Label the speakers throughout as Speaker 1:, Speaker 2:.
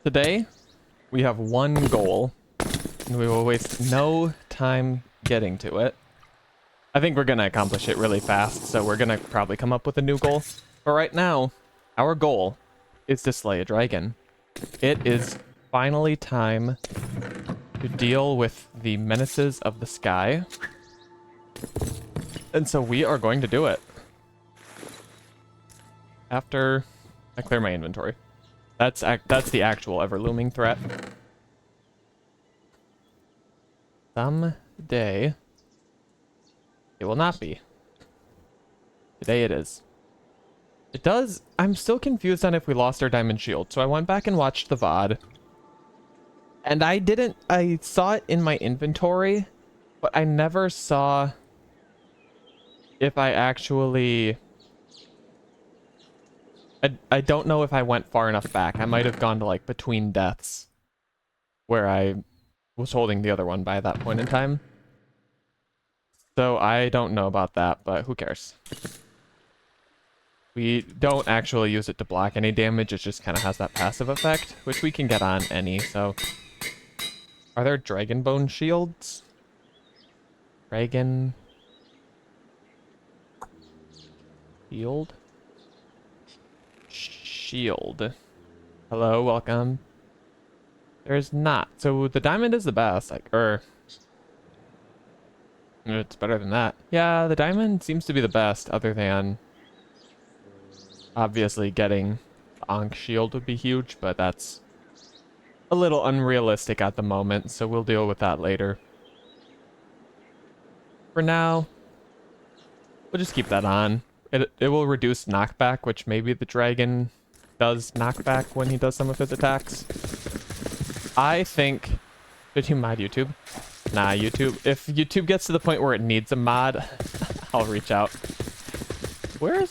Speaker 1: Today, we have one goal, and we will waste no time getting to it. I think we're going to accomplish it really fast, so we're going to probably come up with a new goal. But right now, our goal is to slay a dragon. It is finally time to deal with the menaces of the sky. And so we are going to do it. After I clear my inventory. That's the actual ever-looming threat. Someday, it will not be. Today it is. It does. I'm still confused on if we lost our diamond shield. So I went back and watched the VOD. And I saw it in my inventory, but I never saw if I actually... I don't know if I went far enough back. I might have gone to like between deaths where I was holding the other one by that point in time. So I don't know about that, but who cares? We don't actually use it to block any damage. It just kind of has that passive effect, which we can get on any, so... Are there dragon bone shields? Dragon... Shield? Shield. Hello, welcome. There's not. So the diamond is the best, like, it's better than that. Yeah, the diamond seems to be the best, other than obviously getting the Ankh shield would be huge, but that's a little unrealistic at the moment, so we'll deal with that later. For now, we'll just keep that on. It will reduce knockback, which maybe the dragon does knockback when he does some of his attacks. I think... Did you mod YouTube? Nah, YouTube. If YouTube gets to the point where it needs a mod, I'll reach out.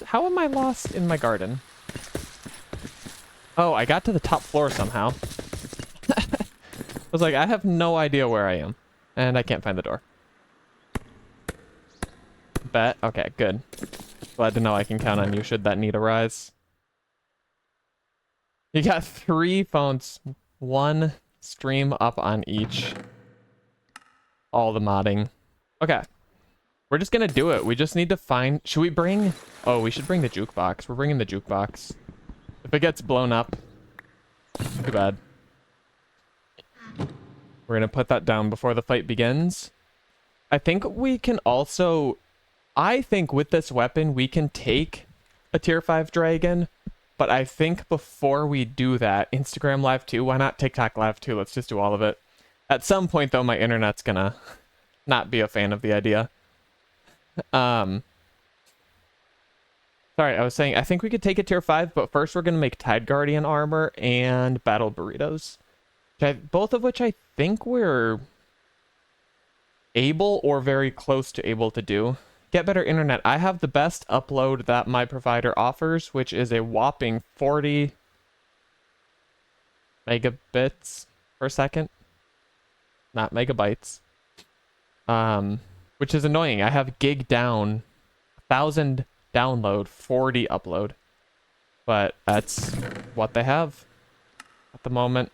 Speaker 1: How am I lost in my garden? Oh, I got to the top floor somehow. I was like, I have no idea where I am. And I can't find the door. Bet. Okay, good. Glad to know I can count on you should that need arise. You got 3 phones. 1 stream up on each. All the modding. Okay. We're just gonna do it. We just need to find... Should we bring... Oh, we should bring the jukebox. We're bringing the jukebox. If it gets blown up, too bad. We're gonna put that down before the fight begins. I think we can also... I think with this weapon, we can take a tier 5 dragon, but I think before we do that, Instagram Live 2, why not TikTok Live 2? Let's just do all of it. At some point, though, my internet's gonna not be a fan of the idea. Sorry, I was saying, I think we could take a tier 5, but first we're gonna make Tide Guardian armor and Battle Burritos. Both of which I think we're able or very close to able to do. Get better internet. I have the best upload that my provider offers, which is a whopping 40 megabits per second. Not megabytes. Which is annoying. I have gig down, 1,000 download, 40 upload. But that's what they have at the moment.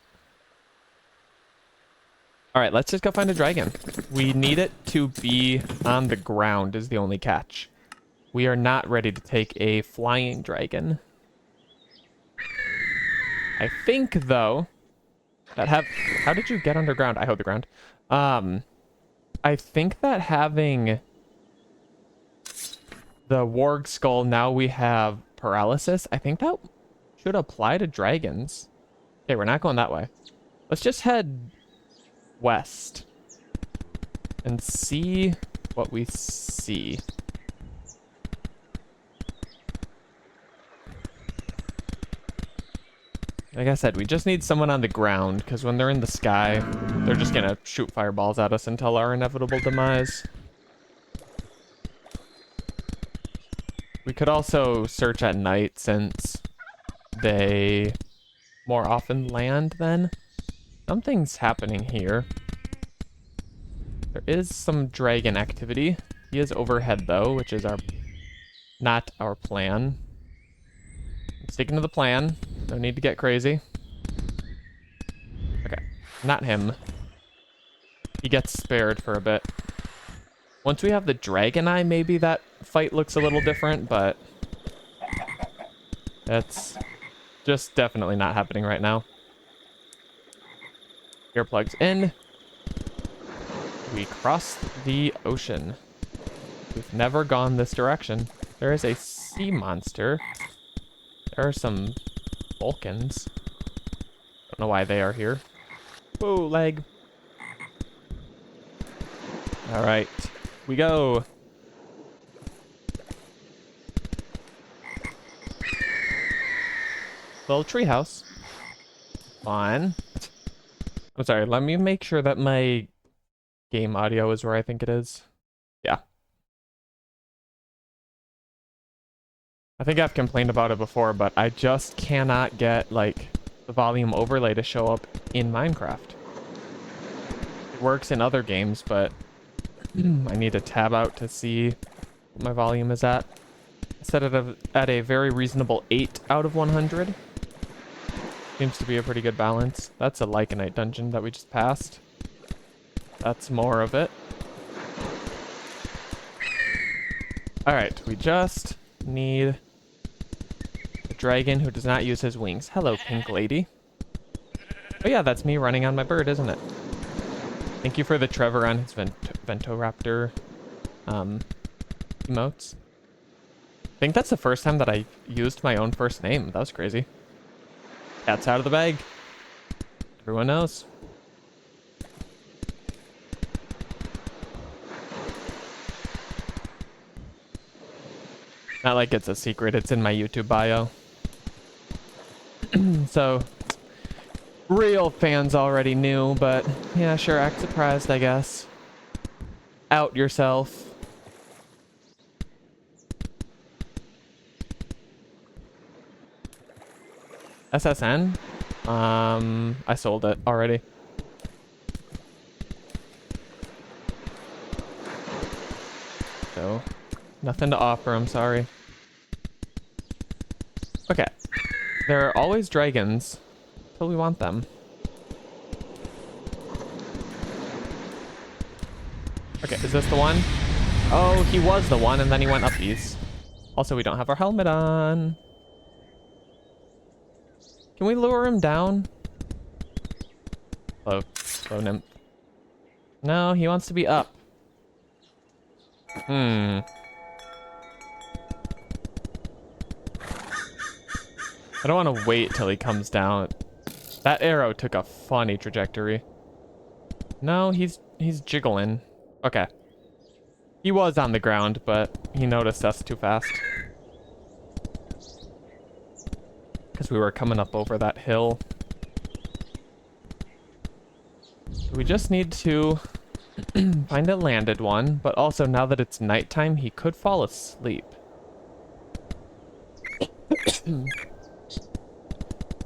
Speaker 1: Alright, let's just go find a dragon. We need it to be on the ground is the only catch. We are not ready to take a flying dragon. I think, though, that how did you get underground? I hold the ground. I think that having the warg skull, now we have paralysis. I think that should apply to dragons. Okay, we're not going that way. Let's just head west and see what we see. Like I said, we just need someone on the ground, because when they're in the sky, they're just gonna shoot fireballs at us until our inevitable demise. We could also search at night, since they more often land then. Something's happening here. There is some dragon activity. He is overhead though, which is not our plan. Sticking to the plan. No need to get crazy. Not him. He gets spared for a bit. Once we have the dragon eye, maybe that fight looks a little different, but that's just definitely not happening right now. Earplugs in. We cross the ocean. We've never gone this direction. There is a sea monster. There are some Vulcans. Don't know why they are here. Whoa, leg. All right, we go. Little treehouse. Fun. I'm sorry, let me make sure that my game audio is where I think it is. Yeah. I think I've complained about it before, but I just cannot get, like, the volume overlay to show up in Minecraft. It works in other games, but I need to tab out to see what my volume is at. I set it at a very reasonable 8 out of 100. Seems to be a pretty good balance. That's a Lycanite dungeon that we just passed. That's more of it. Alright, we just need a dragon who does not use his wings. Hello, pink lady. Oh yeah, that's me running on my bird, isn't it? Thank you for the Trevor on his Ventoraptor emotes. I think that's the first time that I used my own first name. That was crazy. Cat's out of the bag. Everyone knows. Not like it's a secret, it's in my YouTube bio. So, real fans already knew, but yeah, sure, act surprised, I guess. Out yourself. SSN? I sold it already. So, nothing to offer, I'm sorry. Okay. There are always dragons till we want them. Okay, is this the one? Oh, he was the one, and then he went up these. Also, we don't have our helmet on. Can we lure him down? Hello, hello, nymph. No, he wants to be up. I don't want to wait till he comes down. That arrow took a funny trajectory. No, he's jiggling. Okay. He was on the ground, but he noticed us too fast. Because we were coming up over that hill. We just need to find a landed one, but also now that it's nighttime, he could fall asleep.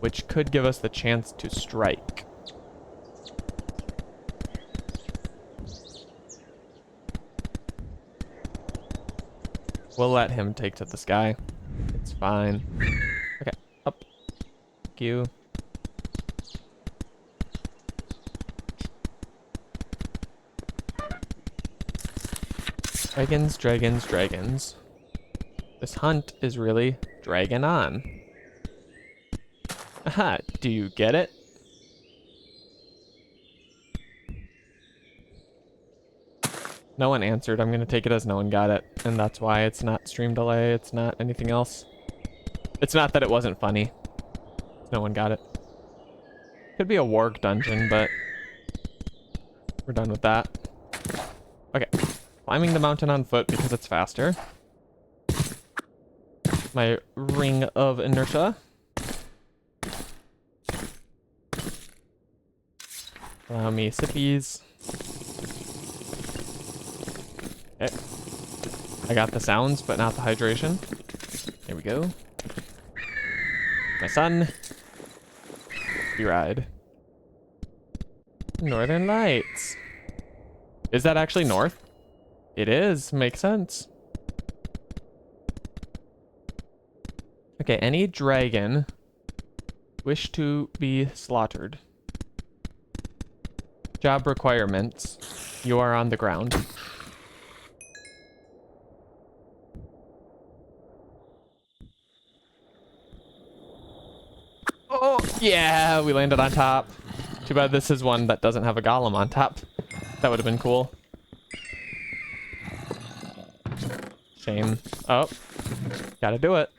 Speaker 1: Which could give us the chance to strike. We'll let him take to the sky. It's fine. Okay, up. Thank you. Dragons, dragons, dragons. This hunt is really dragging on. Aha, do you get it? No one answered. I'm gonna take it as no one got it. And that's why it's not stream delay. It's not anything else. It's not that it wasn't funny. No one got it. Could be a warg dungeon, but we're done with that. Okay. Climbing the mountain on foot because it's faster. My ring of inertia. Allow me sippies. Okay. I got the sounds, but not the hydration. Here we go. My son. We ride. Northern Lights. Is that actually north? It is. Makes sense. Okay, any dragon wish to be slaughtered. Job requirements. You are on the ground. Oh, yeah, we landed on top. Too bad this is one that doesn't have a golem on top. That would have been cool. Shame. Oh, gotta do it.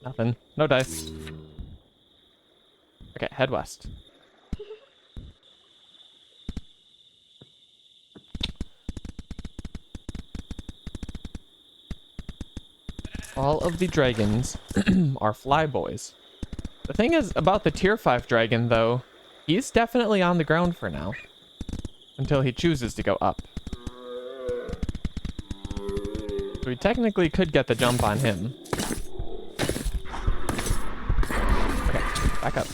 Speaker 1: Nothing. No dice. Okay, head west. All of the dragons are flyboys. The thing is about the tier 5 dragon, though, he's definitely on the ground for now. Until he chooses to go up. So we technically could get the jump on him. Okay, back up.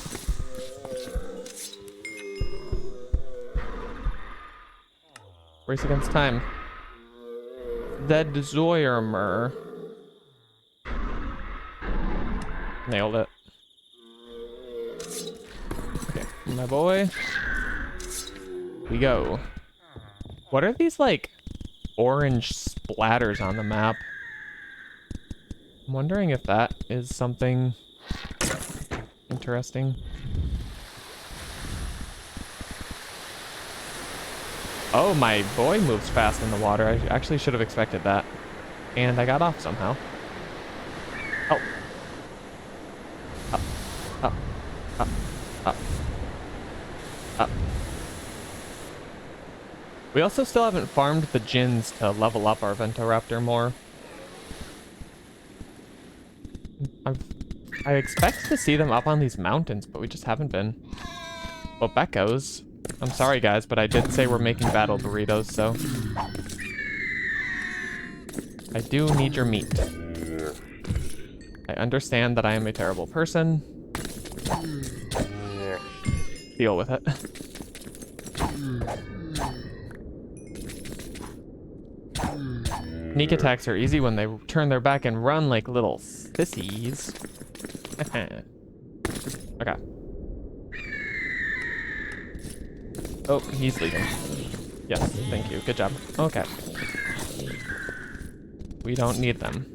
Speaker 1: Race against time. Zed Zoyermer. Nailed it. Okay, my boy. We go. What are these, like, orange splatters on the map? I'm wondering if that is something interesting. Oh, my boy moves fast in the water. I actually should have expected that. And I got off somehow. Oh. Up, up, up, up, up. We also still haven't farmed the gins to level up our Ventoraptor more. I expect to see them up on these mountains, but we just haven't been. Well, Beckos. I'm sorry, guys, but I did say we're making battle burritos, so... I do need your meat. I understand that I am a terrible person. Deal with it. Sneak attacks are easy when they turn their back and run like little sissies. Okay. Oh, he's leaving. Yes, thank you. Good job. Okay. We don't need them.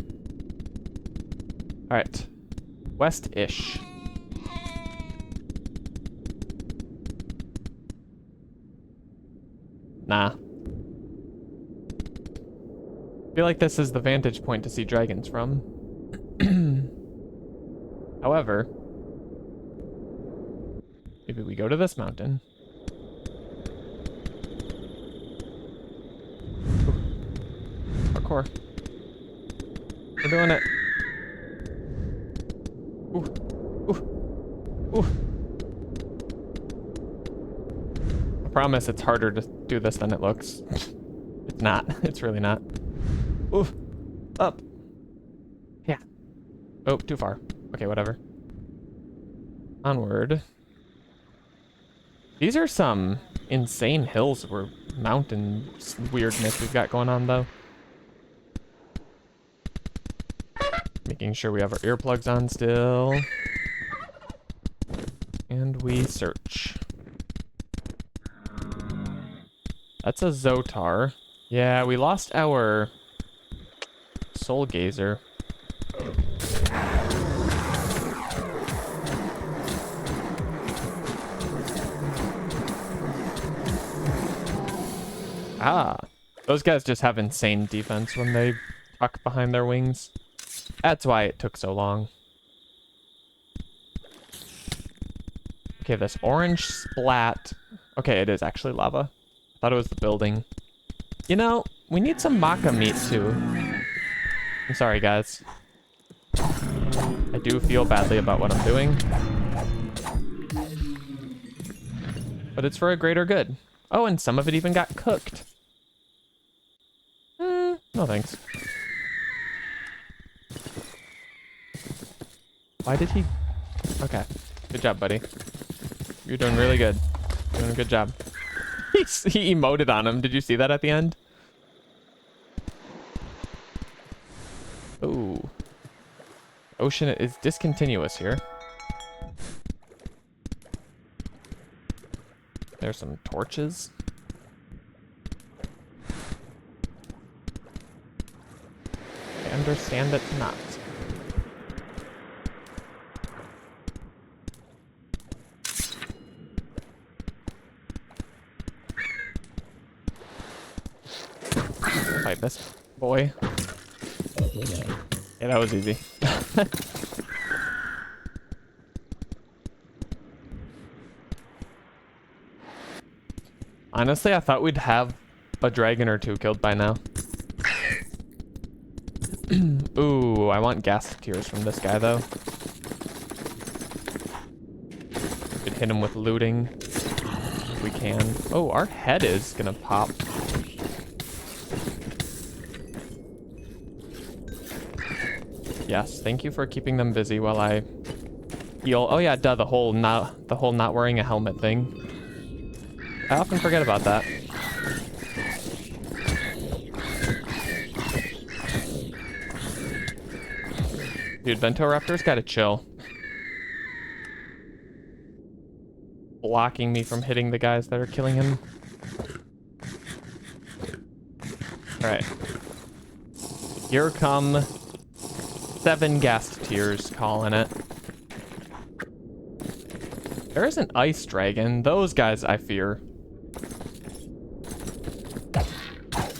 Speaker 1: Alright. West-ish. Nah. I feel like this is the vantage point to see dragons from. However, maybe we go to this mountain. Ooh. Parkour. We're doing it. Ooh. Ooh. Ooh. I promise it's harder to do this than it looks. It's not. It's really not. Ooh. Up. Yeah. Oh, too far. Okay, whatever. Onward. These are some insane hills or mountain weirdness we've got going on, though. Making sure we have our earplugs on still. And we search. That's a Zotar. Yeah, we lost our Soul Gazer. Ah, those guys just have insane defense when they tuck behind their wings. That's why it took so long. Okay, this orange splat. Okay, it is actually lava. I thought it was the building. You know, we need some maca meat too. I'm sorry, guys. I do feel badly about what I'm doing. But it's for a greater good. Oh, and some of it even got cooked. No thanks. Why did he... Okay. Good job, buddy. You're doing really good. Doing a good job. He emoted on him. Did you see that at the end? Ooh. ocean is discontinuous here. There's some torches. I understand it not. Fight this boy. Yeah, that was easy. Honestly, I thought we'd have a dragon or two killed by now. Ooh, I want gas tears from this guy, though. Could hit him with looting if we can. Oh, our head is gonna pop. Yes, thank you for keeping them busy while I heal. Oh yeah, duh, the whole not wearing a helmet thing. I often forget about that. Dude, Ventoraptor's gotta chill. Blocking me from hitting the guys that are killing him. Alright. Here come 7 ghast tears, calling it. There is an ice dragon. Those guys I fear.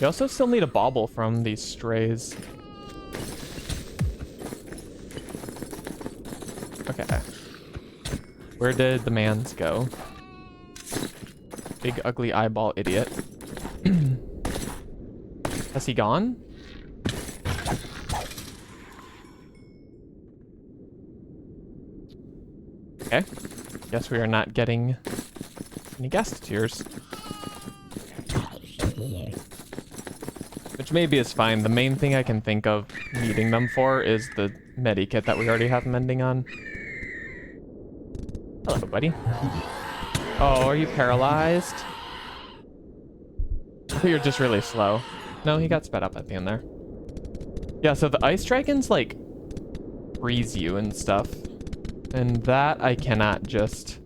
Speaker 1: You also still need a bauble from these strays. Okay. Where did the mans go? Big ugly eyeball idiot. Has he gone? Okay. Guess we are not getting any ghast tears. Which maybe is fine. The main thing I can think of needing them for is the medikit that we already have mending on. Hello, buddy. Oh, are you paralyzed? You're just really slow. No, he got sped up at the end there. Yeah, so the ice dragons, like, freeze you and stuff. And that I cannot just...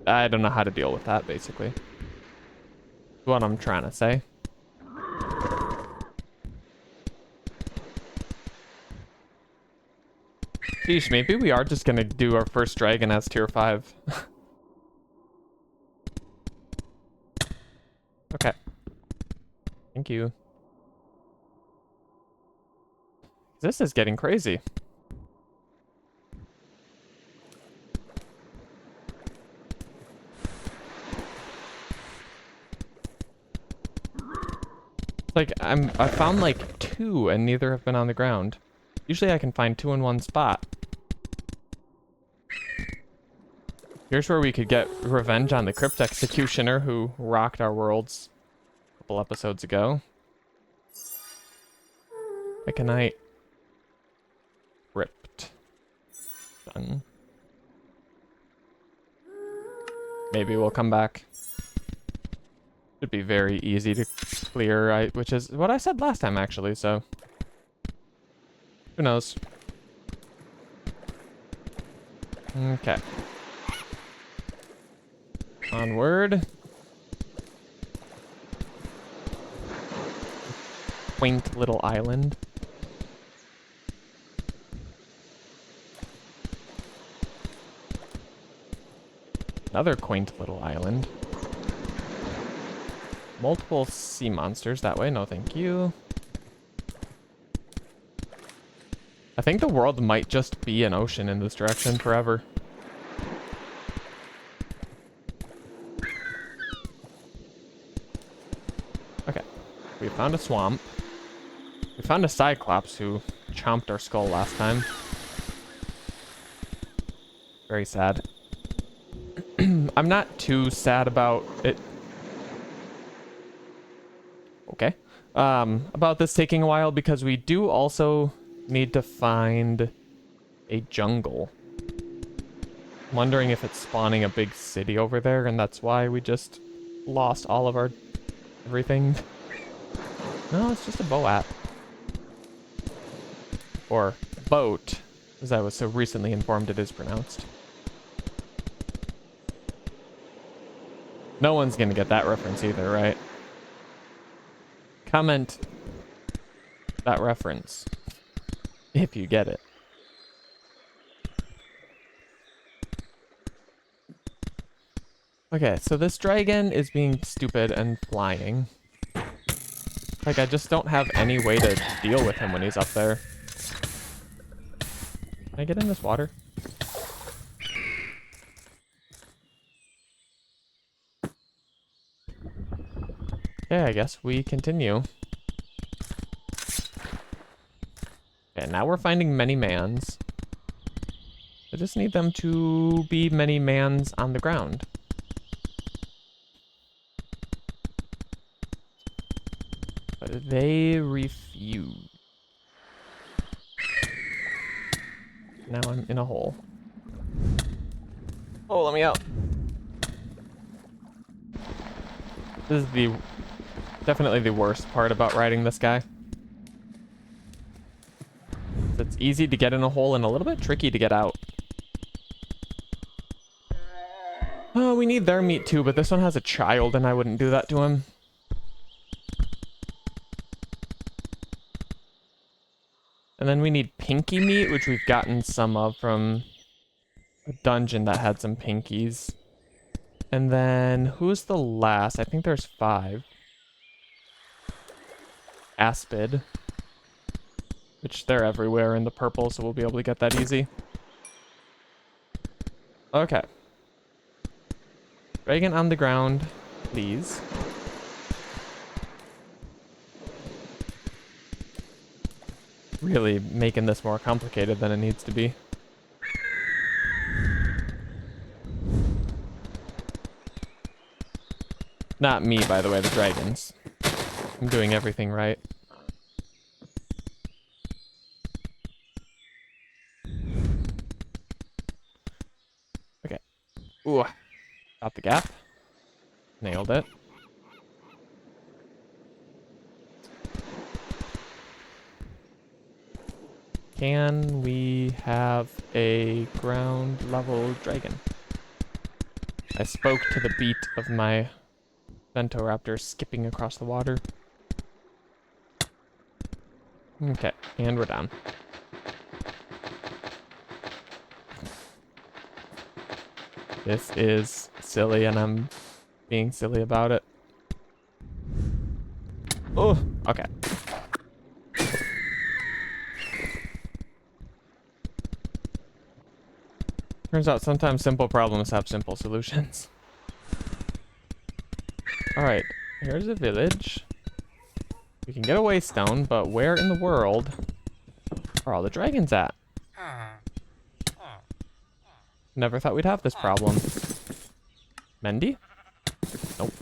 Speaker 1: I don't know how to deal with that, basically. What I'm trying to say. Sheesh, maybe we are just gonna do our first dragon as tier 5. Okay. Thank you. This is getting crazy. Like, I found like 2 and neither have been on the ground. Usually I can find 2 in one spot. Here's where we could get revenge on the Crypt Executioner who rocked our worlds a couple episodes ago. Mekanite. Ripped. Done. Maybe we'll come back. Should be very easy to clear, which is what I said last time, actually, so... Who knows? Okay. Onward. Quaint little island. Another quaint little island. Multiple sea monsters that way. No, thank you. I think the world might just be an ocean in this direction forever. Okay. We found a swamp. We found a Cyclops who chomped our skull last time. Very sad. I'm not too sad about it. Okay. About this taking a while because we do also need to find a jungle. I'm wondering if it's spawning a big city over there and that's why we just lost all of our everything. No, it's just a boat. or boat, as I was so recently informed it is pronounced. No one's gonna get that reference either, right? Comment that reference if you get it. Okay, so this dragon is being stupid and flying. Like, I just don't have any way to deal with him when he's up there. Can I get in this water? Okay, I guess we continue. Okay, now we're finding many mans. I just need them to be many mans on the ground. But they refuse. Now I'm in a hole. Oh, let me out. This is definitely the worst part about riding this guy. It's easy to get in a hole and a little bit tricky to get out. Oh, we need their meat too, but this one has a child and I wouldn't do that to him. And then we need pinky meat, which we've gotten some of from a dungeon that had some pinkies. And then who's the last? I think there's 5. Aspid. Which they're everywhere in the purple, so we'll be able to get that easy. Okay. Dragon on the ground, please. Really making this more complicated than it needs to be. Not me, by the way, the dragons. I'm doing everything right. Okay. Ooh. Got the gap. Nailed it. Can we have a ground level dragon? I spoke to the beat of my Ventoraptor skipping across the water. Okay, and we're down. This is silly and I'm being silly about it. Oh, okay. Turns out sometimes simple problems have simple solutions. Alright, here's a village. We can get a waystone, but where in the world are all the dragons at? Never thought we'd have this problem. Mendy? Nope.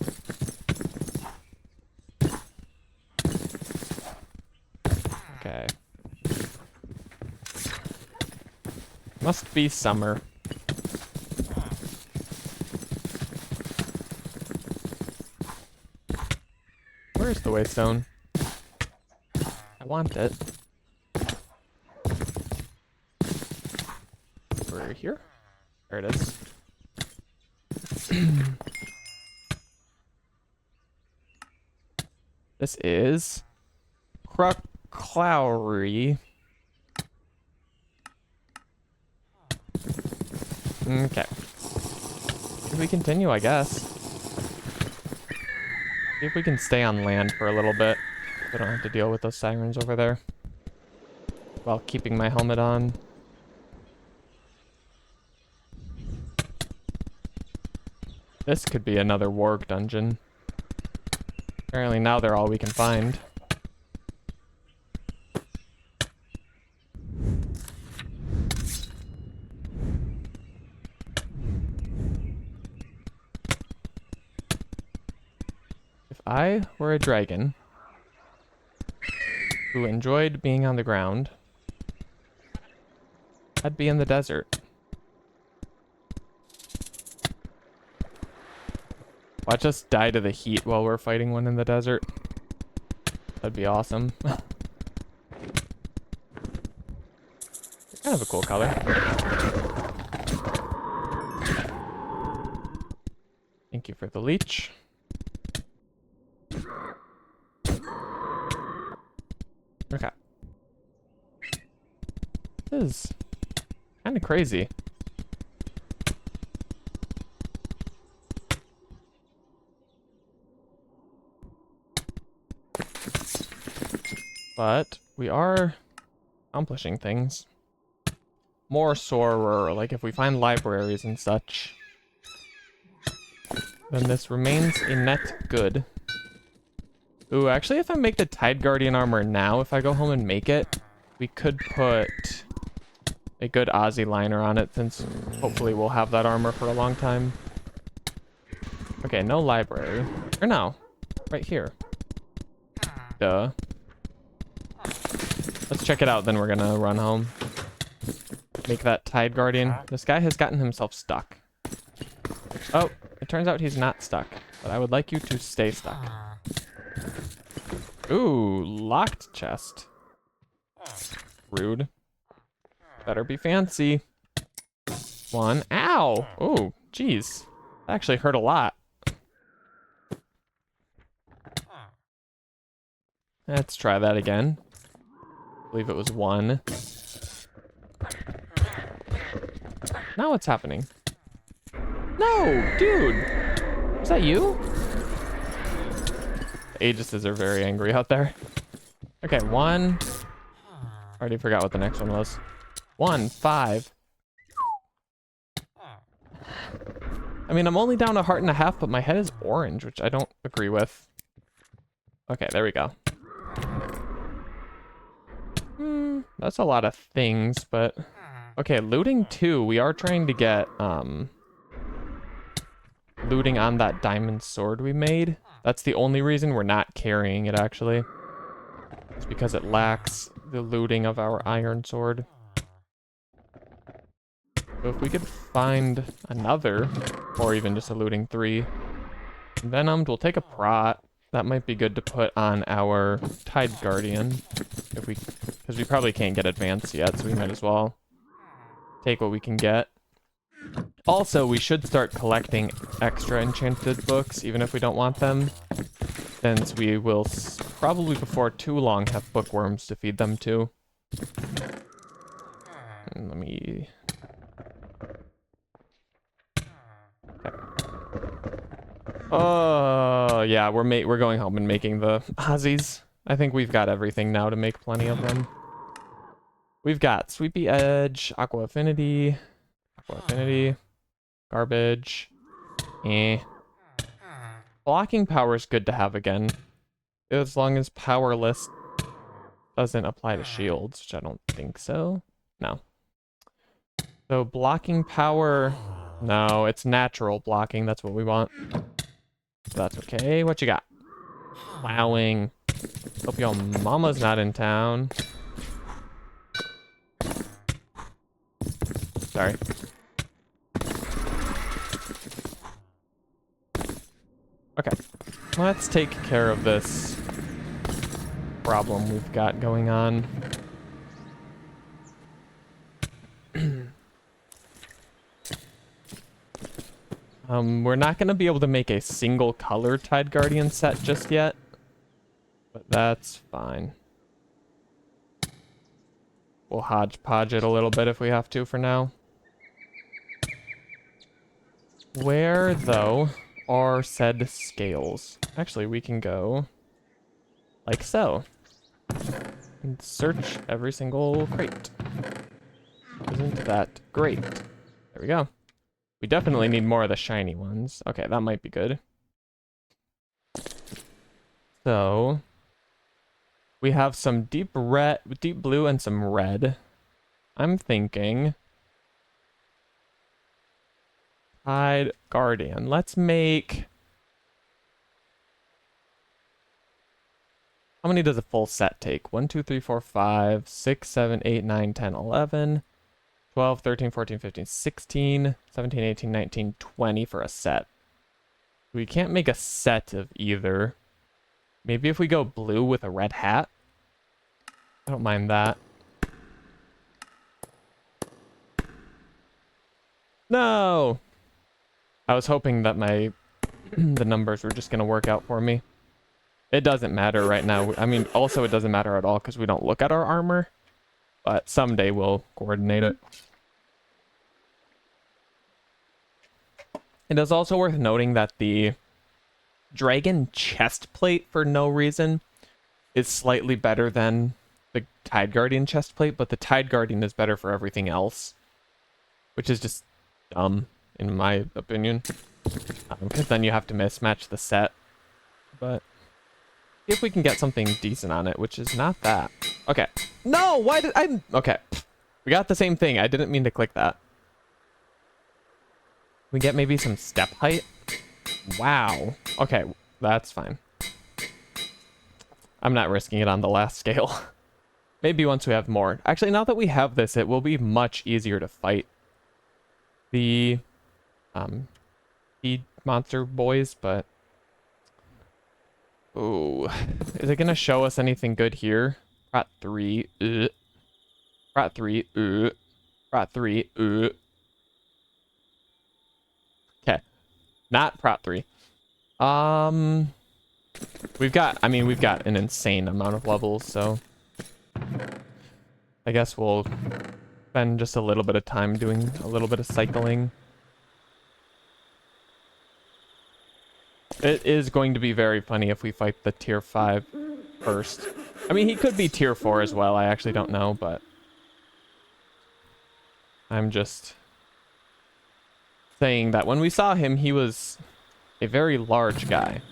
Speaker 1: Okay. Must be summer. Where's the waystone? I want it. Over here? There it is. This is Clowry. Okay. Should we continue, I guess? See if we can stay on land for a little bit. I don't have to deal with those sirens over there. While keeping my helmet on. This could be another warg dungeon. Apparently now they're all we can find. If I were a dragon who enjoyed being on the ground, I'd be in the desert. Watch us die to the heat while we're fighting one in the desert. That'd be awesome. kind of a cool color. Thank you for the leech. Okay. This is kind of crazy. But we are accomplishing things. More sorer, like if we find libraries and such, then this remains a net good. Ooh, actually, if I make the Tide Guardian armor now, if I go home and make it, we could put a good Aussie liner on it, since hopefully we'll have that armor for a long time. Okay, no library. Or no, right here. Duh. Let's check it out, then we're gonna run home. Make that Tide Guardian. This guy has gotten himself stuck. Oh, it turns out he's not stuck, but I would like you to stay stuck. Ooh, locked chest. Rude. Better be fancy. One. Ow! Oh, jeez. That actually hurt a lot. Let's try that again. I believe it was one. Now what's happening? No, dude! Is that you? The Aegises are very angry out there. Okay, one. Already forgot what the next one was. 1, 5. I mean, I'm only down 1.5 hearts, but my head is orange, which I don't agree with. Okay, there we go. That's a lot of things, but... Okay, looting 2. We are trying to get, looting on that diamond sword we made. That's the only reason we're not carrying it, actually. It's because it lacks the looting of our iron sword. So if we could find another, or even just a looting 3, venomed, we'll take a prot. That might be good to put on our Tide Guardian, if we, because we probably can't get advanced yet, so we might as well take what we can get. Also, we should start collecting extra enchanted books, even if we don't want them, since we will probably before too long have bookworms to feed them to. And let me... Okay. Oh, yeah, we're going home and making the Aussies. I think we've got everything now to make plenty of them. We've got Sweepy Edge, Aqua Affinity, Garbage, Blocking Power is good to have again, as long as Powerless doesn't apply to shields, which I don't think so. No. So Blocking Power, no, it's natural blocking, that's what we want. So that's okay. What you got? Plowing. Hope your mama's not in town. Sorry. Okay. Let's take care of this problem we've got going on. We're not going to be able to make a single color Tide Guardian set just yet, but that's fine. We'll hodgepodge it a little bit if we have to for now. Where, though, are said scales? Actually, we can go like so and search every single crate. Isn't that great? There we go. We definitely need more of the shiny ones. Okay, that might be good. So we have some deep red, deep blue, and some red. I'm thinking Tide Guardian. Let's make... How many does a full set take? 1, 2, 3, 4, 5, 6, 7, 8, 9, 10, 11, 12, 13, 14, 15, 16, 17, 18, 19, 20 for a set. We can't make a set of either. Maybe if we go blue with a red hat. I don't mind that. No! I was hoping that my the numbers were just gonna work out for me. It doesn't matter right now. I mean, also it doesn't matter at all because we don't look at our armor. But someday we'll coordinate it. It is also worth noting that the dragon chest plate, for no reason, is slightly better than the Tide Guardian chest plate, but the Tide Guardian is better for everything else, which is just dumb, in my opinion. Because then you have to mismatch the set. But see if we can get something decent on it, which is not that. Okay. No, why did I... Okay. We got the same thing. I didn't mean to click that. We get maybe some step height? Wow. Okay, that's fine. I'm not risking it on the last scale. Maybe once we have more. Actually, now that we have this, it will be much easier to fight the speed monster boys, but... Ooh. Is it gonna show us anything good here? Prot 3. Prot 3. Prot 3. Okay. Not Prot 3. We've got an insane amount of levels, so I guess we'll spend just a little bit of time doing a little bit of cycling. It is going to be very funny if we fight the tier 5 first. I mean, he could be tier 4 as well. I actually don't know, but I'm just saying that when we saw him, he was a very large guy.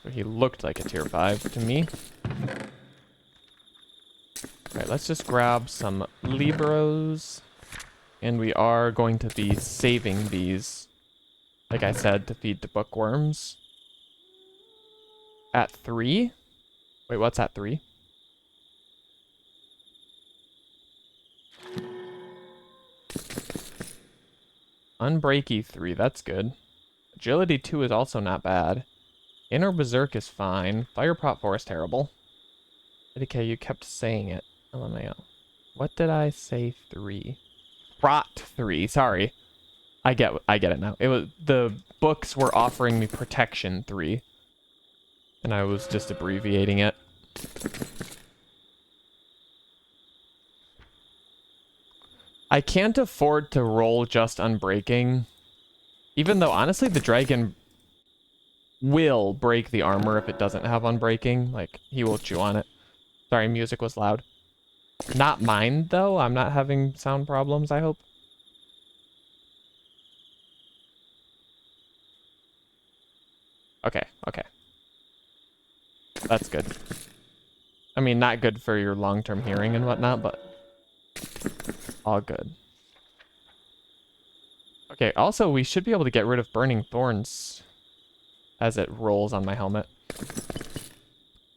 Speaker 1: So he looked like a tier 5 to me. Alright, let's just grab some Libros. And we are going to be saving these, like I said, to feed to bookworms. At 3? Wait, what's at 3? Unbreaky 3, that's good. Agility 2 is also not bad. Inner Berserk is fine. Fire Prot 4 is terrible. Okay, you kept saying it. LMAO. What did I say 3? Prot 3, sorry. I get it now. It was the books were offering me Protection 3. And I was just abbreviating it. I can't afford to roll just Unbreaking. Even though, honestly, the dragon will break the armor if it doesn't have Unbreaking. Like, he will chew on it. Sorry, music was loud. Not mine, though. I'm not having sound problems, I hope. Okay, okay. That's good. I mean, not good for your long-term hearing and whatnot, but all good. Okay, also, we should be able to get rid of Burning Thorns as it rolls on my helmet.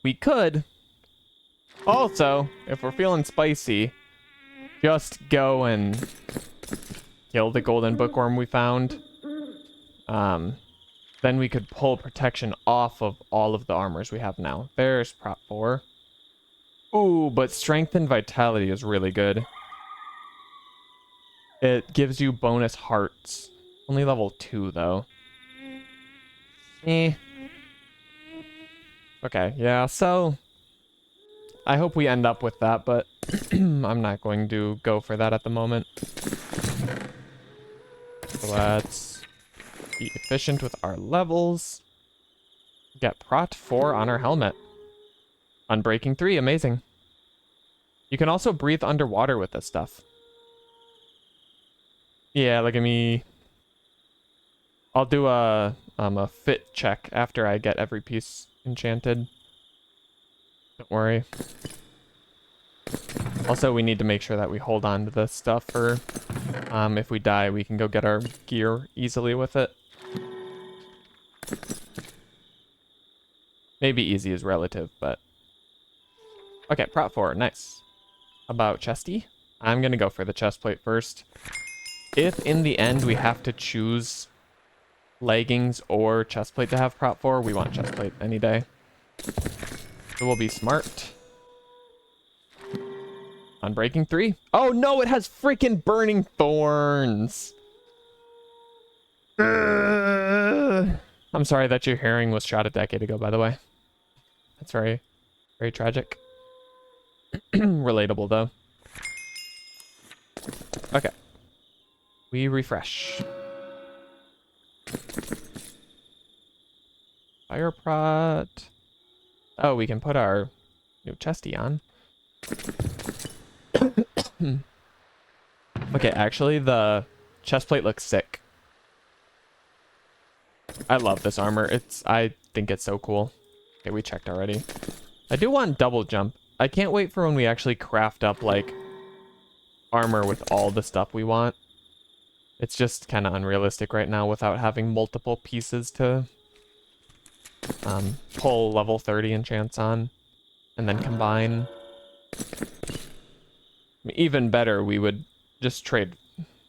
Speaker 1: We could also, if we're feeling spicy, just go and kill the golden bookworm we found. Then we could pull protection off of all of the armors we have now. There's Prot 4. Ooh, but Strength and Vitality is really good. It gives you bonus hearts. Only level 2, though. Eh. Okay, yeah, so I hope we end up with that, but I'm not going to go for that at the moment. Let's be efficient with our levels. Get Prot 4 on our helmet. Unbreaking 3, amazing. You can also breathe underwater with this stuff. Yeah, look at me. I'll do a fit check after I get every piece enchanted. Don't worry. Also, we need to make sure that we hold on to this stuff for if we die, we can go get our gear easily with it. Maybe easy is relative, but... Okay, Prot 4, nice. About Chesty? I'm gonna go for the chest plate first. If in the end we have to choose leggings or chest plate to have Prot 4, we want chest plate any day. So we'll be smart. Unbreaking 3. Oh no, it has freaking burning thorns. I'm sorry that your hearing was shot a decade ago, by the way. That's very, very tragic. Relatable, though. Okay. We refresh. Fire prot. Oh, we can put our new chesty on. Okay, actually, the chest plate looks sick. I love this armor. I think it's so cool. Okay, we checked already. I do want double jump. I can't wait for when we actually craft up, like, armor with all the stuff we want. It's just kind of unrealistic right now without having multiple pieces to pull level 30 enchants on and then combine. Even better, we would just trade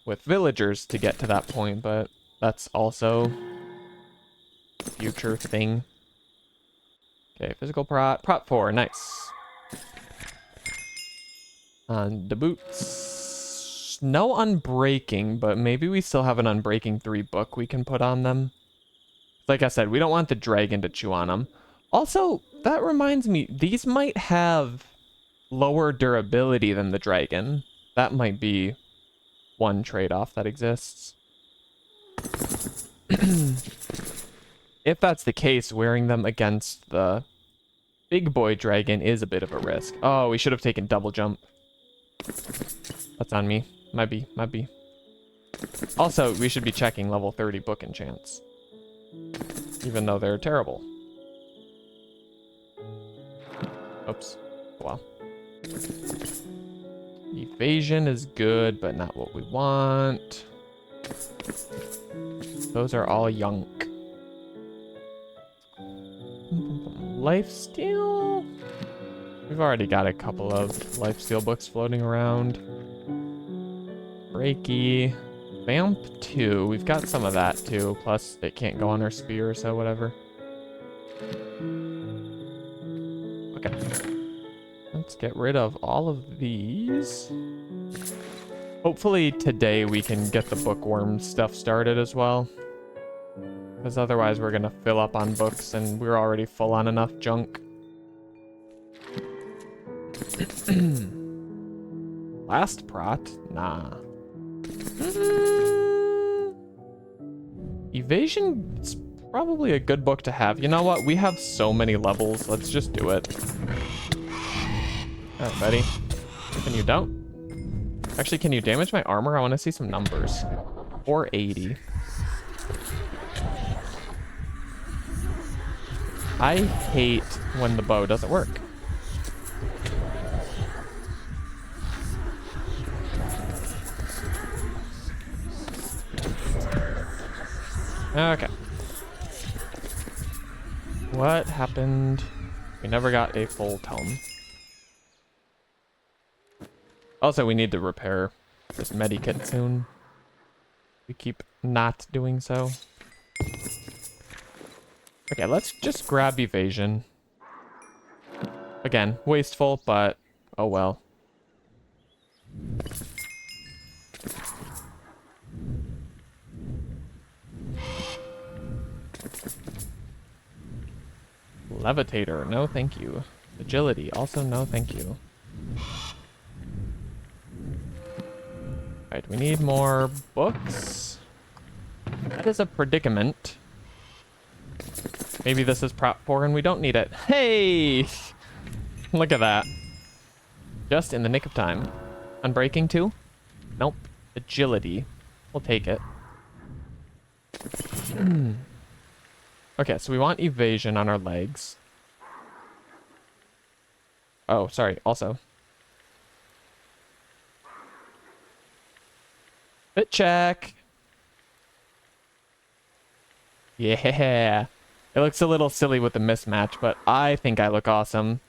Speaker 1: with villagers to get to that point, but that's also a future thing. Okay, physical prot 4, nice. On the boots, no unbreaking, but maybe we still have an unbreaking 3 book we can put on them. Like I said, we don't want the dragon to chew on them. Also, that reminds me, these might have lower durability than the dragon. That might be one trade-off that exists. If that's the case, wearing them against the big boy dragon is a bit of a risk. Oh, we should have taken double jump. That's on me. Might be. Also, we should be checking level 30 book enchants. Even though they're terrible. Oops. Wow. Evasion is good, but not what we want. Those are all yunk. Lifesteal? We've already got a couple of lifesteal books floating around. Breaky. Vamp 2. We've got some of that too. Plus, it can't go on our spear, so whatever. Okay. Let's get rid of all of these. Hopefully today we can get the bookworm stuff started as well. Because otherwise we're going to fill up on books and we're already full on enough junk. Last prot? Nah. Evasion's probably a good book to have. You know what? We have so many levels. Let's just do it. Oh, buddy. Can you don't? Actually, can you damage my armor? I want to see some numbers. 480. I hate when the bow doesn't work. Okay. What happened? We never got a full tome. Also, we need to repair this medikit soon. We keep not doing so. Okay, let's just grab evasion. Again, wasteful, but oh well. Levitator, no thank you. Agility, also no thank you. Alright, we need more books. That is a predicament. Maybe this is prop 4 and we don't need it. Hey! Look at that. Just in the nick of time. Unbreaking 2? Nope. Agility. We'll take it. Okay, so we want evasion on our legs. Oh, sorry, also. Fit check. Yeah. It looks a little silly with the mismatch, but I think I look awesome.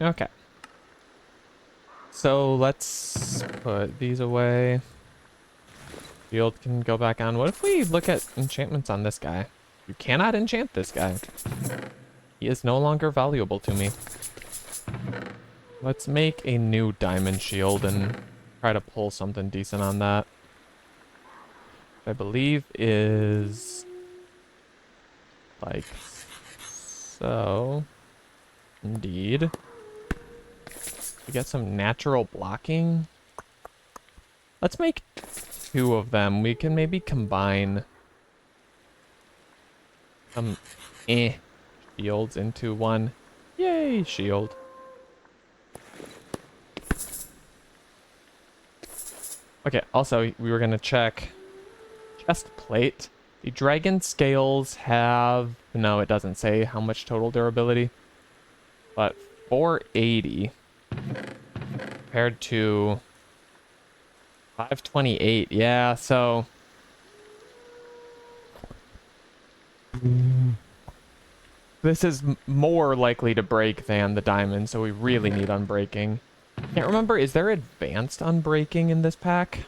Speaker 1: Okay. so let's put these away. Field can go back on. What if we look at enchantments on this guy? You cannot enchant this guy. He is no longer valuable to me. Let's make a new diamond shield and try to pull something decent on that. I believe is like so. Indeed. We get some natural blocking. Let's make 2 of them. We can maybe combine some shields into one. Yay, shield. Okay, also we were gonna check chest plate. The dragon scales have, no, it doesn't say how much total durability, but 480 compared to 528. Yeah, so this is more likely to break than the diamond, so we really need unbreaking. Can't remember, is there advanced unbreaking in this pack?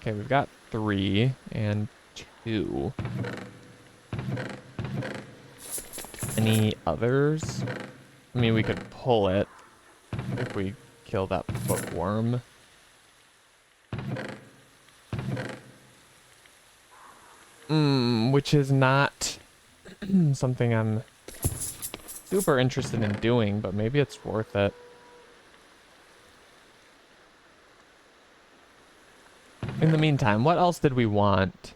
Speaker 1: Okay, we've got 3 and 2. Any others? I mean, we could pull it if we kill that footworm. Which is not something I'm super interested in doing, but maybe it's worth it. In the meantime, what else did we want?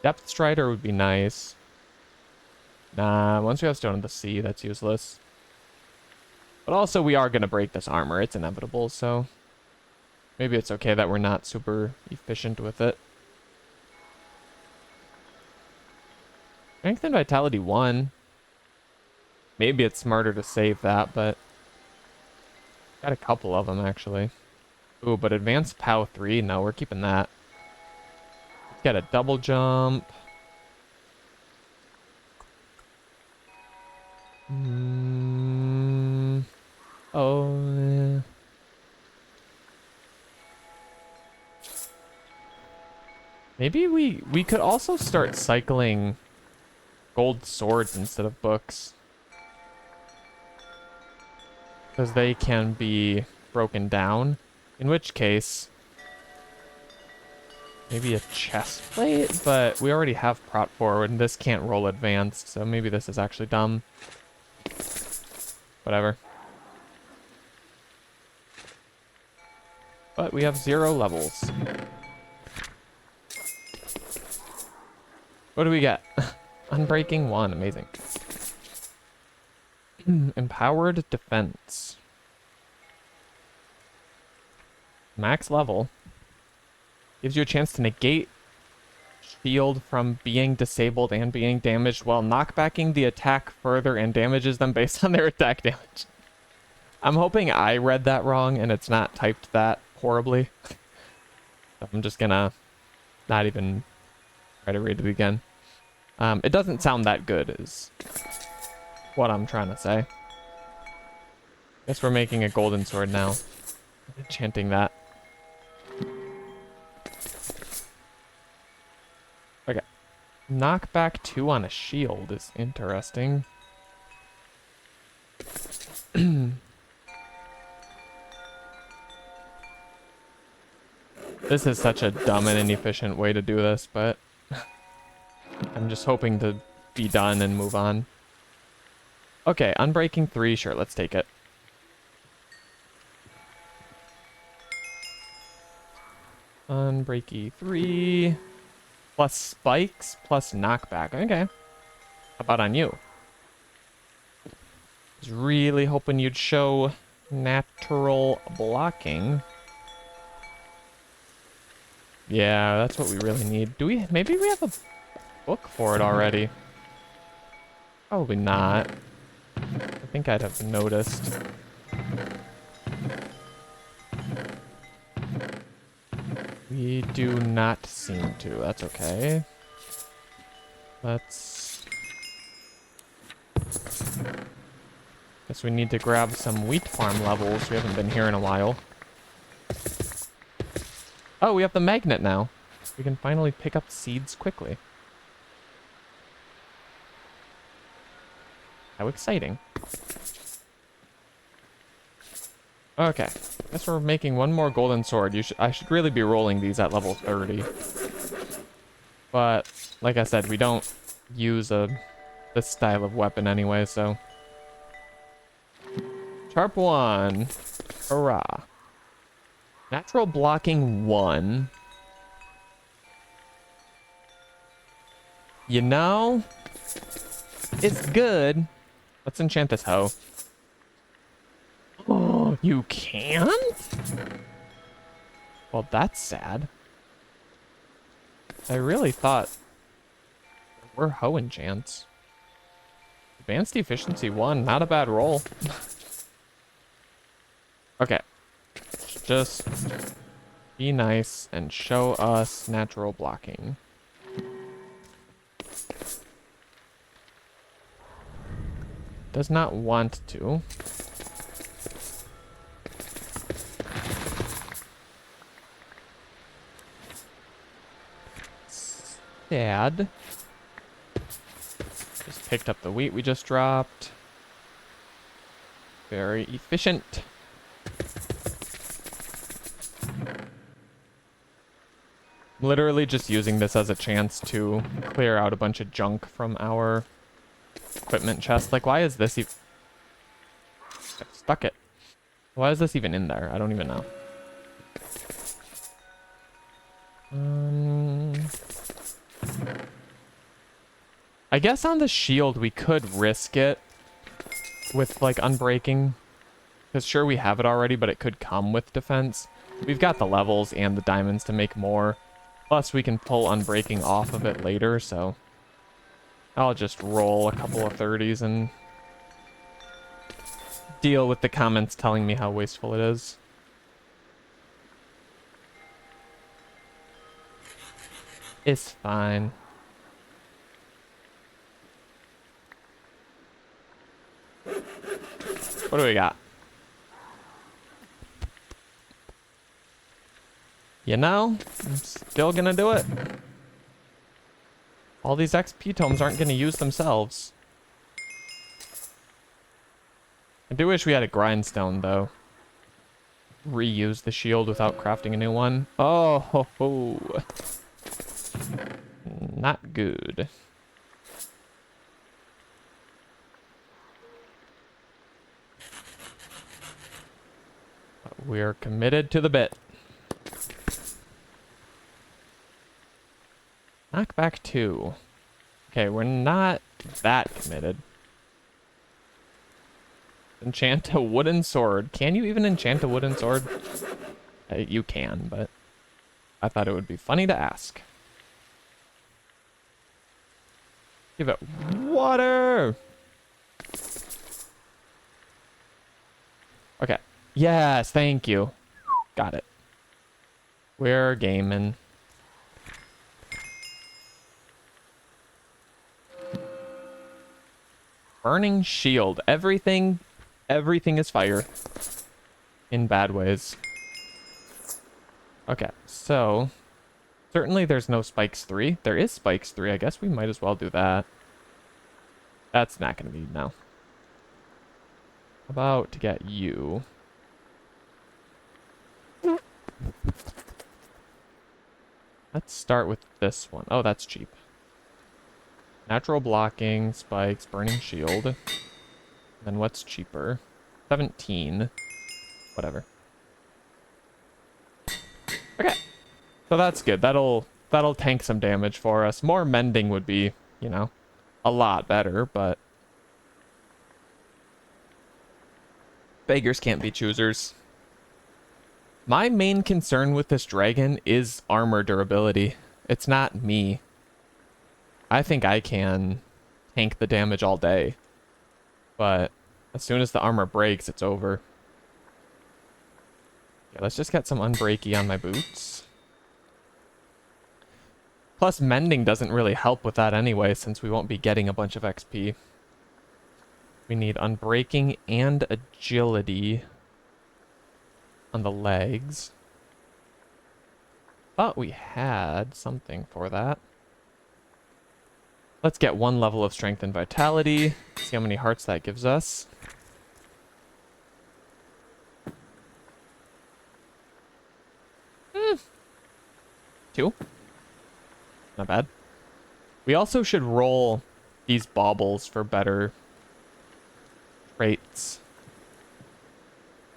Speaker 1: Depth Strider would be nice. Nah, once we have Stone of the Sea, that's useless. But also, we are going to break this armor. It's inevitable, so maybe it's okay that we're not super efficient with it. Strength and Vitality 1. Maybe it's smarter to save that, but got a couple of them, actually. Ooh, but Advanced POW 3, no, we're keeping that. Let's get a double jump. Oh, yeah. Maybe we could also start cycling gold swords instead of books, because they can be broken down, in which case maybe a chest plate, but we already have prot forward and this can't roll advanced, so maybe this is actually dumb. Whatever. But we have 0 levels. What do we get? Unbreaking 1, amazing. Empowered defense. Max level. Gives you a chance to negate shield from being disabled and being damaged while knockbacking the attack further and damages them based on their attack damage. I'm hoping I read that wrong and it's not typed that horribly. So I'm just gonna not even try to read it again. It doesn't sound that good is what I'm trying to say. Guess we're making a golden sword now. Enchanting that. Okay. Knockback 2 on a shield is interesting. This is such a dumb and inefficient way to do this, but I'm just hoping to be done and move on. Okay, Unbreaking 3, sure, let's take it. Unbreaky 3 plus spikes plus knockback. Okay. How about on you? I was really hoping you'd show natural blocking. Yeah, that's what we really need. Do we? Maybe we have a book for it already. Probably not. I think I'd have noticed. We do not seem to. That's okay. Let's Guess we need to grab some wheat farm levels. We haven't been here in a while. Oh, we have the magnet now. We can finally pick up seeds quickly. How exciting. Okay. Guess we're making one more golden sword. I should really be rolling these at level 30. But, like I said, we don't use this style of weapon anyway, so... Sharp 1. Hurrah. Natural blocking 1. You know, it's good. Let's enchant this hoe. Oh, you can't? Well, that's sad. I really thought there were hoe enchants. Advanced efficiency 1, not a bad roll. Okay. Just be nice and show us natural blocking. Does not want to. Sad. Just picked up the wheat we just dropped. Very efficient. Literally just using this as a chance to clear out a bunch of junk from our equipment chest. Like, why is this even... Stuck it. Why is this even in there? I don't even know. I guess on the shield we could risk it with, like, unbreaking. Because sure, we have it already, but it could come with defense. We've got the levels and the diamonds to make more. Plus, we can pull unbreaking off of it later, so... I'll just roll a couple of 30s and... deal with the comments telling me how wasteful it is. It's fine. What do we got? You know, I'm still gonna do it. All these XP tomes aren't gonna use themselves. I do wish we had a grindstone, though. Reuse the shield without crafting a new one. Oh, ho, ho. Not good. But we're committed to the bit. Knockback 2. Okay, we're not that committed. Enchant a wooden sword. Can you even enchant a wooden sword? You can, but I thought it would be funny to ask. Give it water! Okay. Yes, thank you. Got it. We're gaming. Burning shield. Everything is fire. In bad ways. Okay, so... Certainly there's no spikes 3. There is spikes 3. I guess we might as well do that. That's not going to be now. How about to get you? Let's start with this one. Oh, that's cheap. Natural blocking, spikes, burning shield. Then what's cheaper? 17. Whatever. Okay. So that's good. That'll tank some damage for us. More mending would be, you know, a lot better, but beggars can't be choosers. My main concern with this dragon is armor durability. It's not me. I think I can tank the damage all day. But as soon as the armor breaks, it's over. Yeah, let's just get some unbreaky on my boots. Plus, mending doesn't really help with that anyway, since we won't be getting a bunch of XP. We need unbreaking and agility on the legs. Thought we had something for that. Let's get 1 level of strength and vitality. See how many hearts that gives us. Hmm. 2. Not bad. We also should roll these baubles for better traits.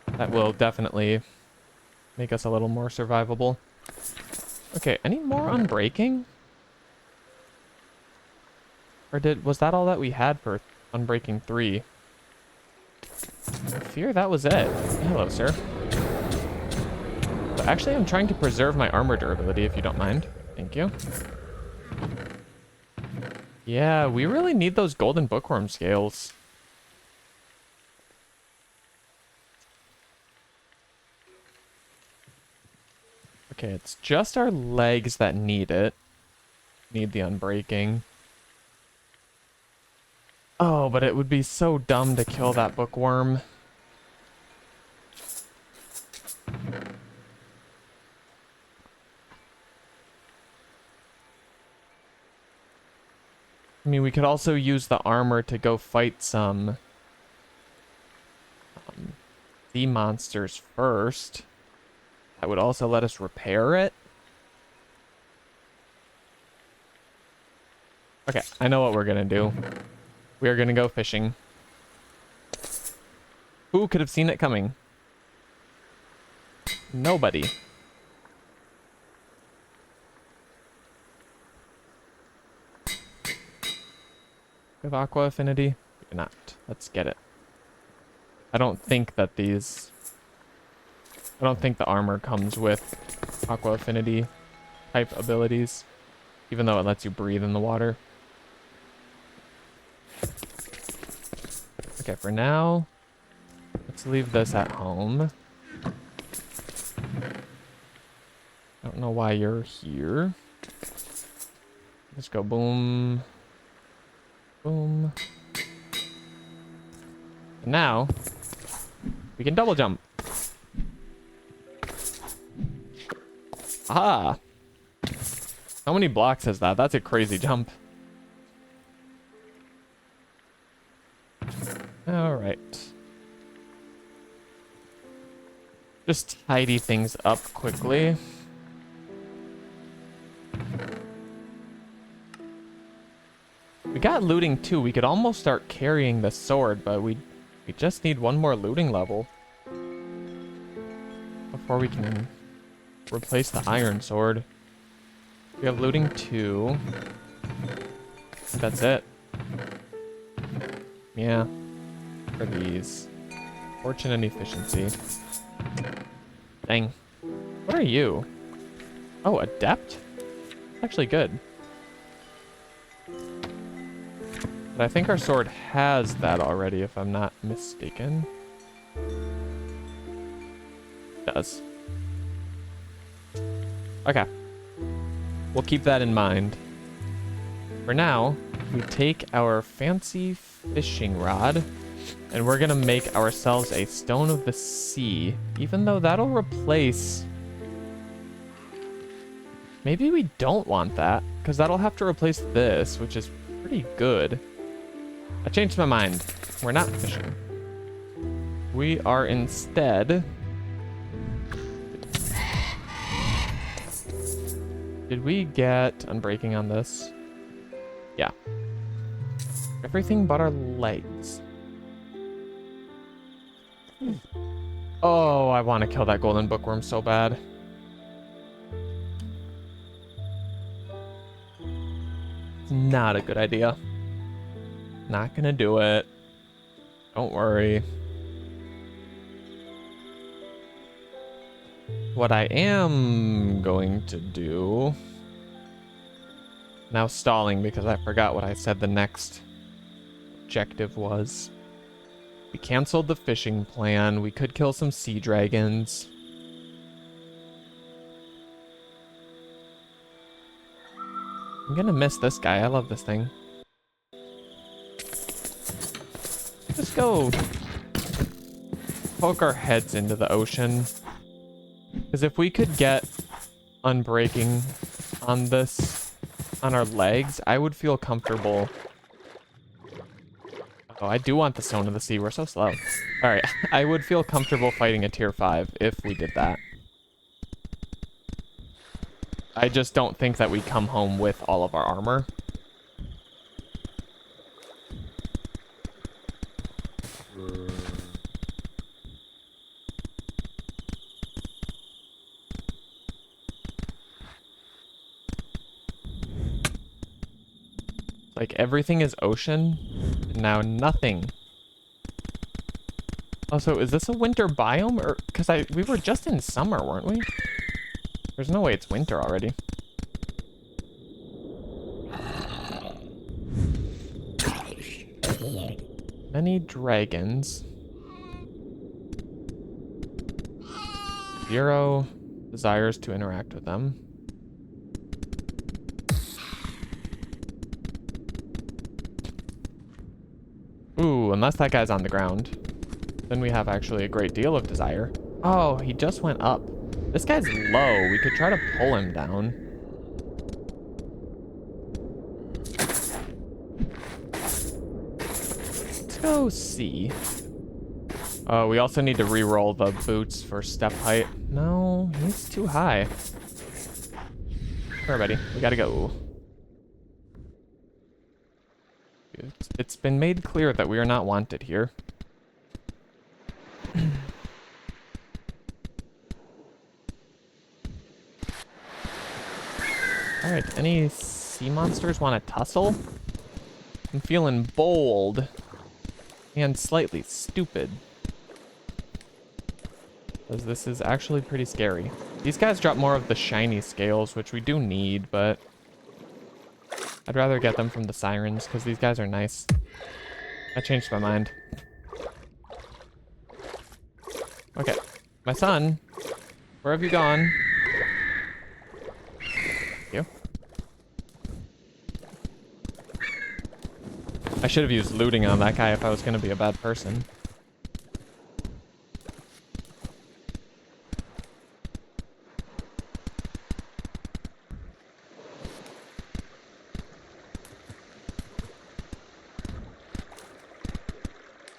Speaker 1: That will definitely make us a little more survivable. Okay, any more unbreaking? Or was that all that we had for unbreaking 3? I fear that was it. Hello, sir. But actually, I'm trying to preserve my armor durability, if you don't mind. Thank you. Yeah, we really need those golden bookworm scales. Okay, it's just our legs that need it. Need the unbreaking. Oh, but it would be so dumb to kill that bookworm. I mean, we could also use the armor to go fight some sea monsters first. That would also let us repair it. Okay, I know what we're gonna do. We are gonna go fishing. Who could have seen it coming? Nobody. We have aqua affinity? We do not. Let's get it. I don't think that I don't think the armor comes with aqua affinity type abilities, even though it lets you breathe in the water. Okay, for now, let's leave this at home. I don't know why you're here. Let's go boom. Boom. And now, we can double jump. Aha! How many blocks is that? That's a crazy jump. Alright. Just tidy things up quickly. We got looting too. We could almost start carrying the sword, but we just need 1 more looting level before we can replace the iron sword. We have looting 2. That's it. Yeah. For these. Fortune and efficiency. Dang. What are you? Oh, adept? Actually good. But I think our sword has that already, if I'm not mistaken. It does. Okay. We'll keep that in mind. For now, we take our fancy fishing rod, and we're gonna make ourselves a stone of the sea, even though that'll replace... Maybe we don't want that, because that'll have to replace this, which is pretty good. I changed my mind. We're not fishing. We are instead... Did we get unbreaking on this? Yeah. Everything but our legs. Oh, I want to kill that golden bookworm so bad. It's not a good idea. Not gonna do it. Don't worry. What I am going to do... Now stalling because I forgot what I said the next objective was. We canceled the fishing plan. We could kill some sea dragons. I'm gonna miss this guy. I love this thing. Just go poke our heads into the ocean. Because if we could get unbreaking on this, on our legs, I would feel comfortable. Oh, I do want the Stone of the Sea. We're so slow. All right, I would feel comfortable fighting a tier 5 if we did that. I just don't think that we come home with all of our armor. Like, everything is ocean, and now nothing. Also, is this a winter biome? Or, because we were just in summer, weren't we? There's no way it's winter already. Many dragons. 0 desires to interact with them. Ooh, unless that guy's on the ground. Then we have actually a great deal of desire. Oh, he just went up. This guy's low. We could try to pull him down. Let's go C. Oh, we also need to re-roll the boots for step height. No, he's too high. Sure, buddy. We gotta go. It's been made clear that we are not wanted here. Alright, any sea monsters want to tussle? I'm feeling bold and slightly stupid, because this is actually pretty scary. These guys drop more of the shiny scales, which we do need, but I'd rather get them from the sirens, because these guys are nice. I changed my mind. Okay, my son, where have you gone? Thank you. I should have used looting on that guy if I was going to be a bad person.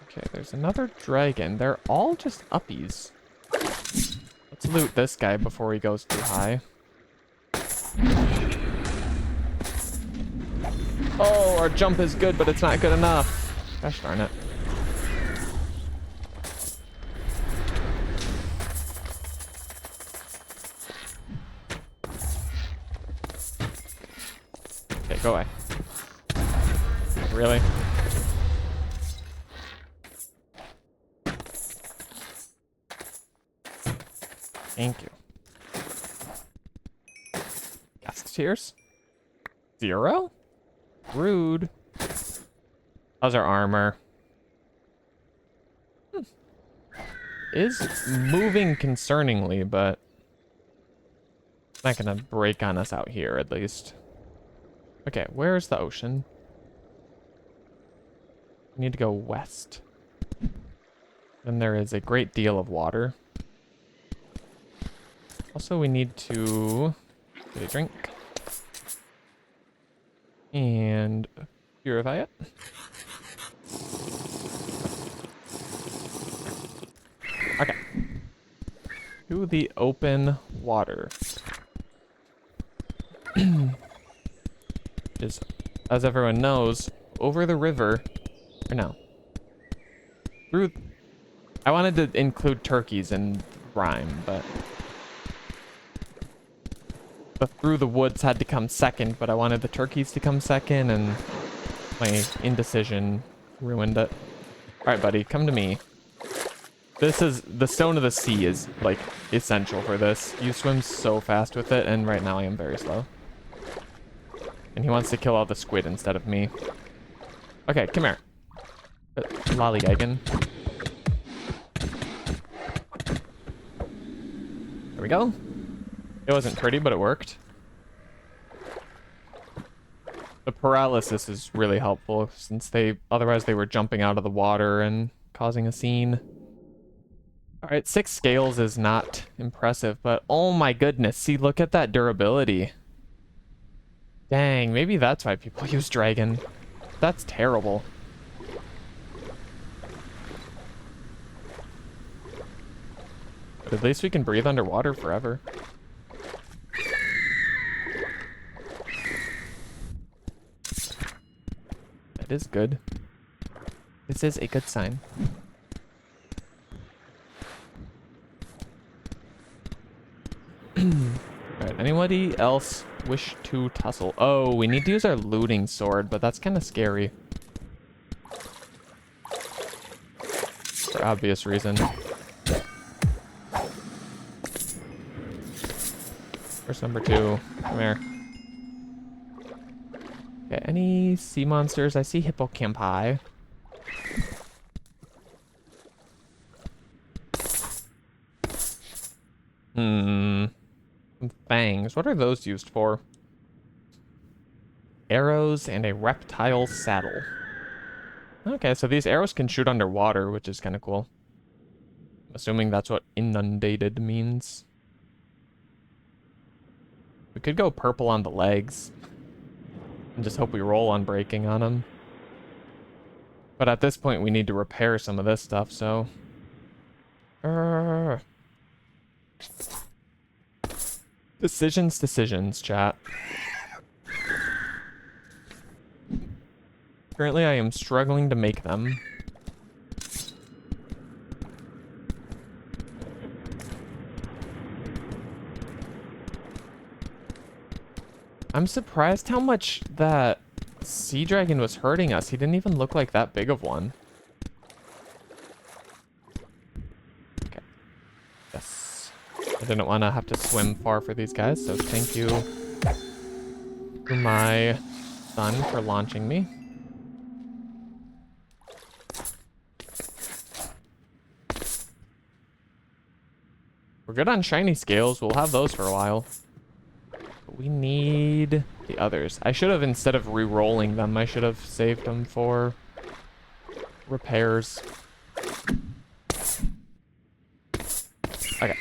Speaker 1: Okay, there's another dragon. They're all just uppies. Let's loot this guy before he goes too high. Oh, our jump is good, but it's not good enough. Gosh darn it. Okay, go away. Really? Thank you. Cast tears? 0? Rude. How's our armor? Is moving concerningly, but it's not gonna break on us out here, at least. Okay, where's the ocean? We need to go west. And there is a great deal of water. Also, we need to get a drink. And purify it. Okay. To the open water. Is, as everyone knows, over the river. Or no. Through. I wanted to include turkeys in rhyme, but the through the woods had to come second, but I wanted the turkeys to come second, and my indecision ruined it. Alright, buddy, come to me. This is, the Stone of the Sea is, like, essential for this. You swim so fast with it, and right now I am very slow. And he wants to kill all the squid instead of me. Okay, come here. Lollygagging. There we go. It wasn't pretty, but it worked. The paralysis is really helpful since otherwise they were jumping out of the water and causing a scene. All right, 6 scales is not impressive, but oh my goodness, see, look at that durability. Dang, maybe that's why people use dragon. That's terrible. But at least we can breathe underwater forever. That is good. This is a good sign. Alright, anybody else wish to tussle? Oh, we need to use our looting sword, but that's kind of scary. For obvious reason. Where's number 2? Come here. Okay, any sea monsters? I see hippocampi. Fangs. What are those used for? Arrows and a reptile saddle. Okay, so these arrows can shoot underwater, which is kind of cool. I'm assuming that's what inundated means. We could go purple on the legs. And just hope we roll on breaking on them. But at this point, we need to repair some of this stuff, so... Decisions, chat. Currently, I am struggling to make them. I'm surprised how much that sea dragon was hurting us. He didn't even look like that big of one. Okay. Yes. I didn't want to have to swim far for these guys, so thank you to my son for launching me. We're good on shiny scales. We'll have those for a while. But we need the others. I should have, instead of re-rolling them, I should have saved them for repairs. Okay,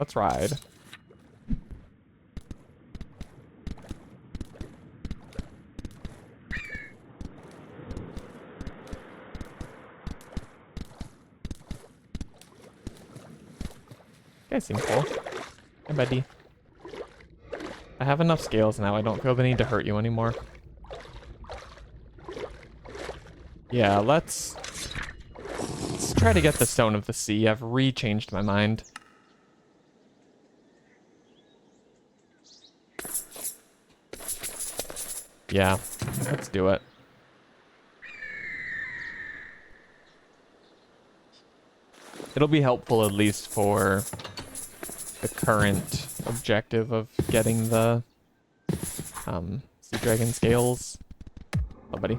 Speaker 1: let's ride. You guys seem cool. Hey, buddy. I have enough scales now. I don't feel the need to hurt you anymore. Yeah, let's try to get the Stone of the Sea. I've re-changed my mind. Yeah, let's do it. It'll be helpful at least for the current objective of getting the sea dragon scales. Oh, buddy.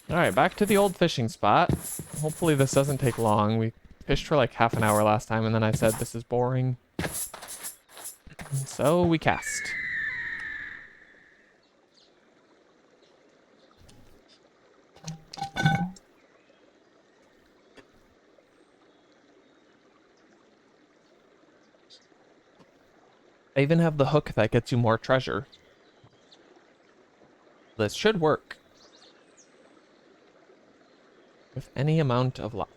Speaker 1: Alright, back to the old fishing spot. Hopefully this doesn't take long. We fished for like half an hour last time, and then I said this is boring. So we cast. I even have the hook that gets you more treasure. This should work. With any amount of luck.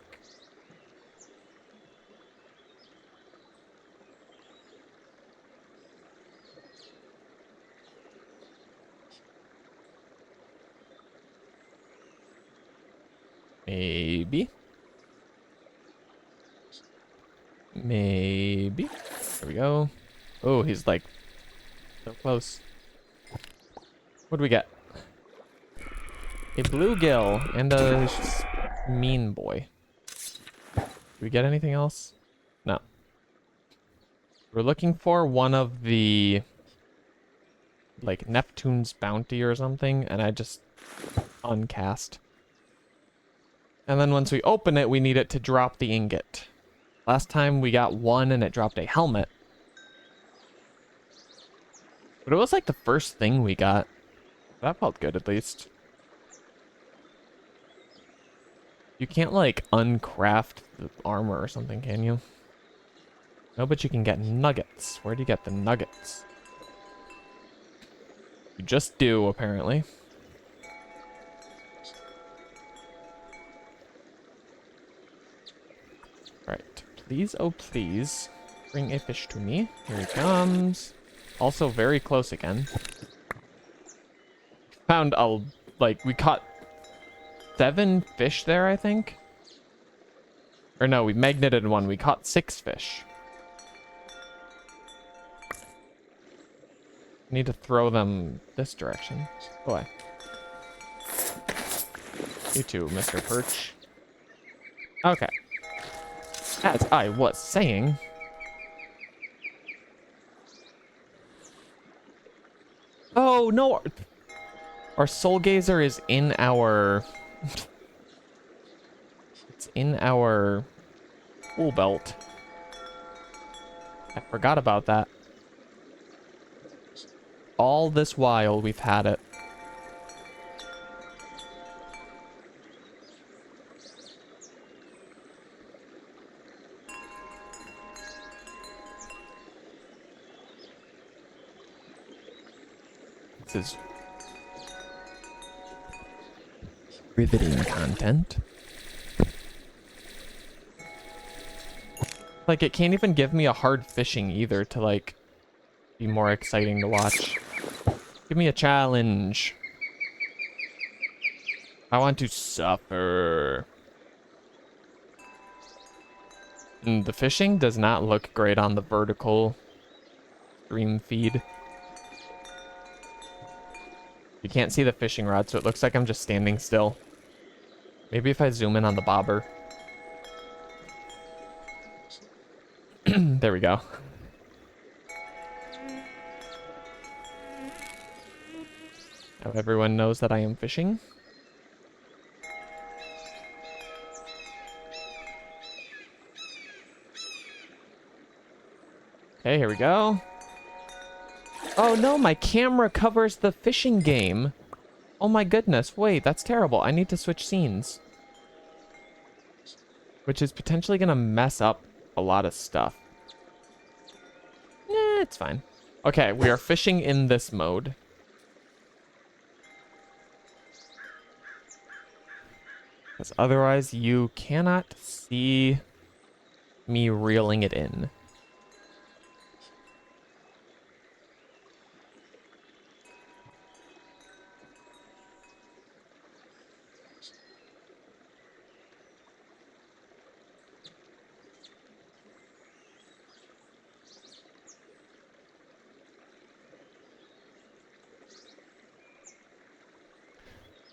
Speaker 1: Maybe. Maybe. There we go. Oh, he's like so close. What do we get? A bluegill and a mean boy. Do we get anything else? No. We're looking for one of the like Neptune's bounty or something, and I just uncast. And then once we open it, we need it to drop the ingot. Last time we got one and it dropped a helmet. But it was like the first thing we got. That felt good at least. You can't like uncraft the armor or something, can you? No, but you can get nuggets. Where do you get the nuggets? You just do, apparently. Right. Please, oh please, bring a fish to me. Here he comes. Also very close again. Found a, like, we caught 7 fish there, I think. Or no, we magneted 1. We caught 6 fish. Need to throw them this direction. Go away. You too, Mr. Perch. Okay. As I was saying... Oh, no! Our soul gazer is in our... It's in our tool belt. I forgot about that. All this while we've had it. This is riveting content. Like, it can't even give me a hard fishing either to, like, be more exciting to watch. Give me a challenge. I want to suffer. The fishing does not look great on the vertical stream feed. You can't see the fishing rod, so it looks like I'm just standing still. Maybe if I zoom in on the bobber. There we go. Now everyone knows that I am fishing. Okay, here we go. Oh no, my camera covers the fishing game. Oh my goodness, wait, that's terrible. I need to switch scenes. Which is potentially gonna mess up a lot of stuff. It's fine. Okay, we are fishing in this mode. Because otherwise you cannot see me reeling it in.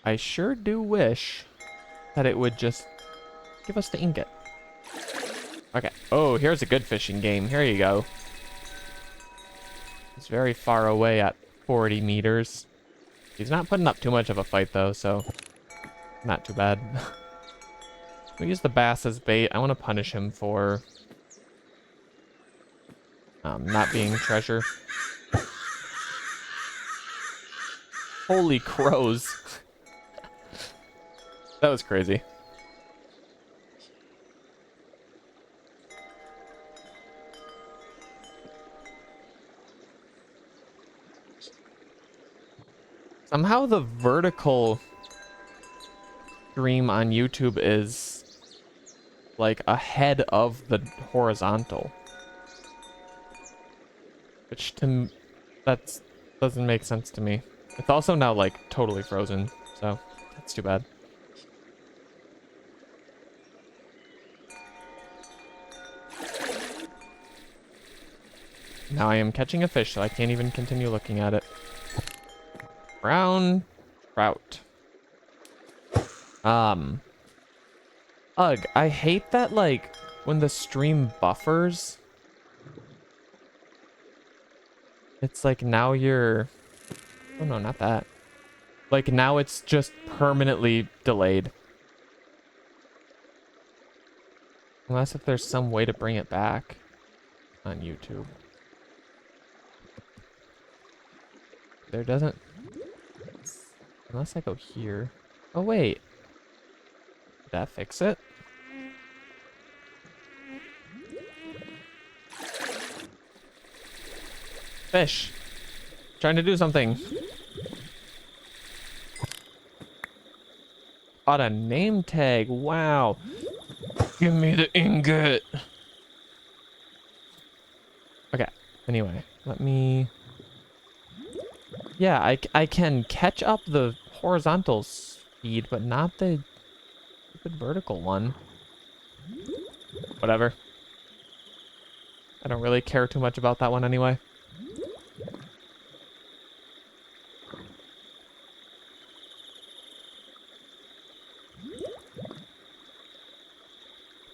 Speaker 1: I sure do wish that it would just give us the ingot. Okay. Oh, here's a good fishing game. Here you go. He's very far away at 40 meters. He's not putting up too much of a fight, though, so not too bad. We use the bass as bait. I want to punish him for not being treasure. Holy crows. That was crazy. Somehow the vertical stream on YouTube is like ahead of the horizontal. Which that doesn't make sense to me. It's also now like totally frozen, so that's too bad. Now I am catching a fish, so I can't even continue looking at it. Brown trout. Ugh, I hate that, like, when the stream buffers, it's like now you're... Oh no, not that. Like now it's just permanently delayed. Unless if there's some way to bring it back on YouTube. there doesn't... Unless I go here. Oh, wait. Did that fix it? Fish. Trying to do something. Got a name tag. Wow. Give me the ingot. Okay. Anyway, let me... Yeah, I can catch up the horizontal speed, but not the stupid vertical one. Whatever. I don't really care too much about that one anyway.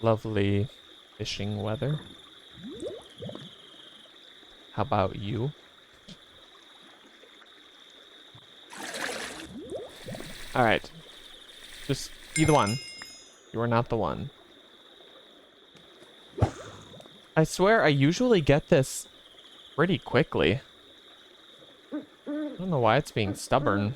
Speaker 1: Lovely fishing weather. How about you? Alright. Just be the one. You are not the one. I swear I usually get this pretty quickly. I don't know why it's being stubborn.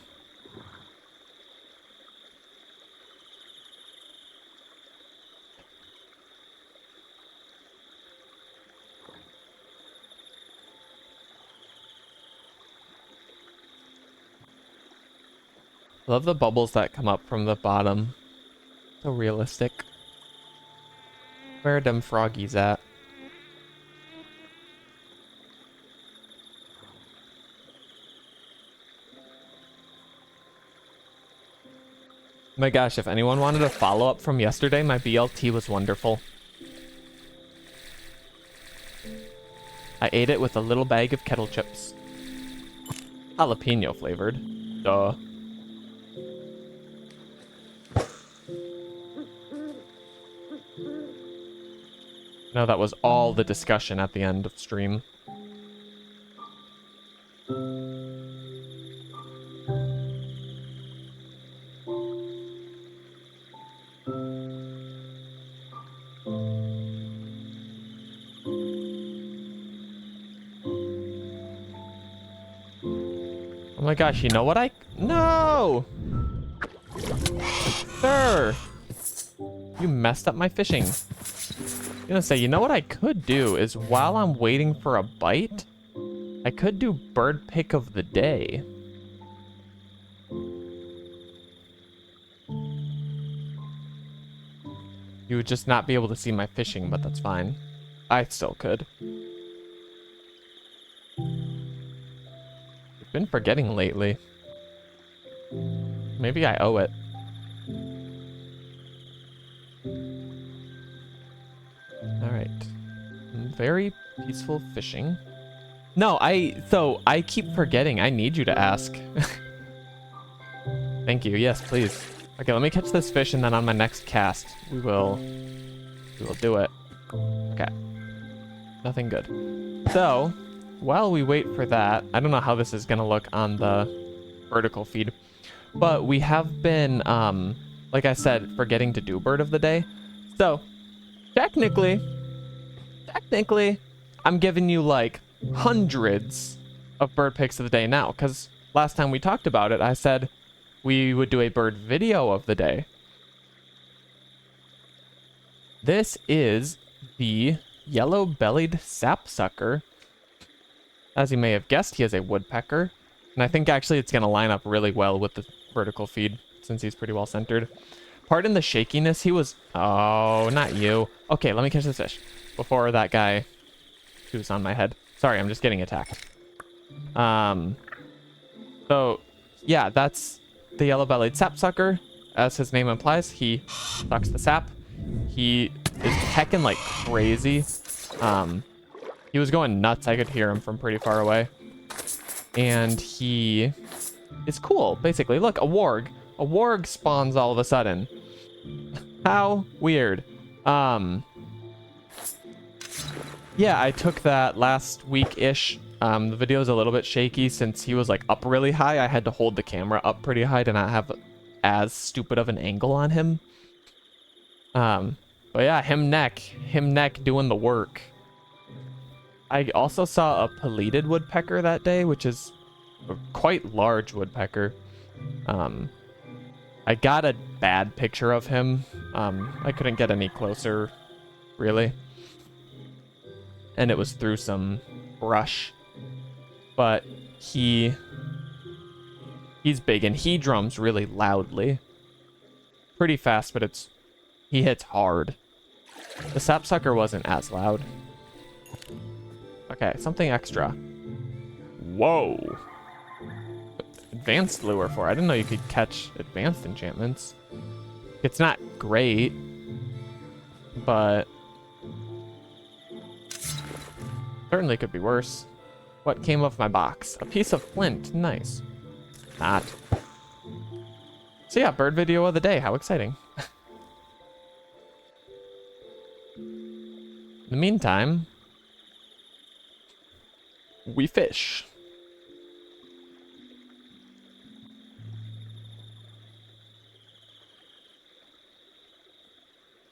Speaker 1: I love the bubbles that come up from the bottom. So realistic. Where are them froggies at? My gosh, if anyone wanted a follow-up from yesterday, my BLT was wonderful. I ate it with a little bag of kettle chips. Jalapeno flavored. Duh. No, that was all the discussion at the end of stream. Oh my gosh, you know what No! Sir! You messed up my fishing. I'm gonna say, you know what I could do is while I'm waiting for a bite, I could do bird pick of the day. You would just not be able to see my fishing, but that's fine. I still could. I've been forgetting lately. Maybe I owe it. Alright. Very peaceful fishing. No, so I keep forgetting. I need you to ask. Thank you. Yes, please. Okay, let me catch this fish and then on my next cast, we will do it. Okay. Nothing good. So, while we wait for that, I don't know how this is going to look on the vertical feed, but we have been, like I said, forgetting to do bird of the day. So, technically, I'm giving you like hundreds of bird picks of the day now, because last time we talked about it, I said we would do a bird video of the day. This is the yellow-bellied sapsucker. As you may have guessed, he is a woodpecker. And I think actually it's going to line up really well with the vertical feed, since he's pretty well centered. Pardon the shakiness, he was... Oh, not you. Okay, let me catch this fish before that guy chews on my head. Sorry, I'm just getting attacked. So, yeah, that's the yellow-bellied sapsucker. As his name implies, he sucks the sap. He is pecking like crazy. He was going nuts. I could hear him from pretty far away. And he is cool, basically. Look, a warg. A warg spawns all of a sudden. How weird. Yeah, I took that last week-ish. The video is a little bit shaky since he was like up really high. I had to hold the camera up pretty high to not have as stupid of an angle on him. But yeah, him neck doing the work. I also saw a pileated woodpecker that day, which is a quite large woodpecker. I got a bad picture of him. I couldn't get any closer, really. And it was through some brush. But he's big and he drums really loudly. Pretty fast, but he hits hard. The sapsucker wasn't as loud. Okay, something extra. Whoa. Advanced lure for. I didn't know you could catch advanced enchantments. It's not great, but certainly could be worse. What came off my box? A piece of flint. Nice. Not. So yeah, bird video of the day. How exciting. In the meantime, we fish.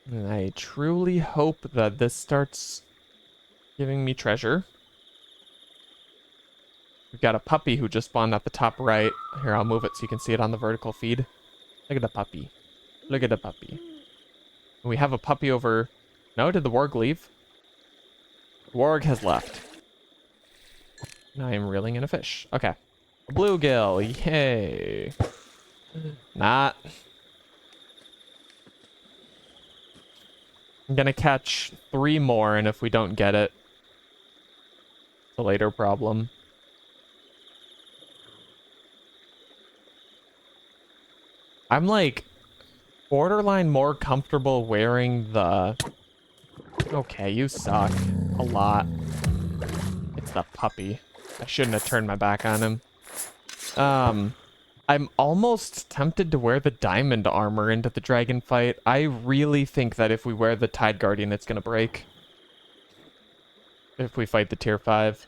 Speaker 1: And I truly hope that this starts giving me treasure. We've got a puppy who just spawned at the top right. Here, I'll move it so you can see it on the vertical feed. Look at the puppy. Look at the puppy. And we have a puppy over... No, did the warg leave? The warg has left. Now I am reeling in a fish. Okay. A bluegill. Yay. Not. I'm gonna catch 3 more, and if we don't get it, it's a later problem. I'm like borderline more comfortable wearing the... Okay, you suck. A lot. It's the puppy. I shouldn't have turned my back on him. I'm almost tempted to wear the diamond armor into the dragon fight. I really think that if we wear the Tide Guardian, it's gonna break. If we fight the tier 5.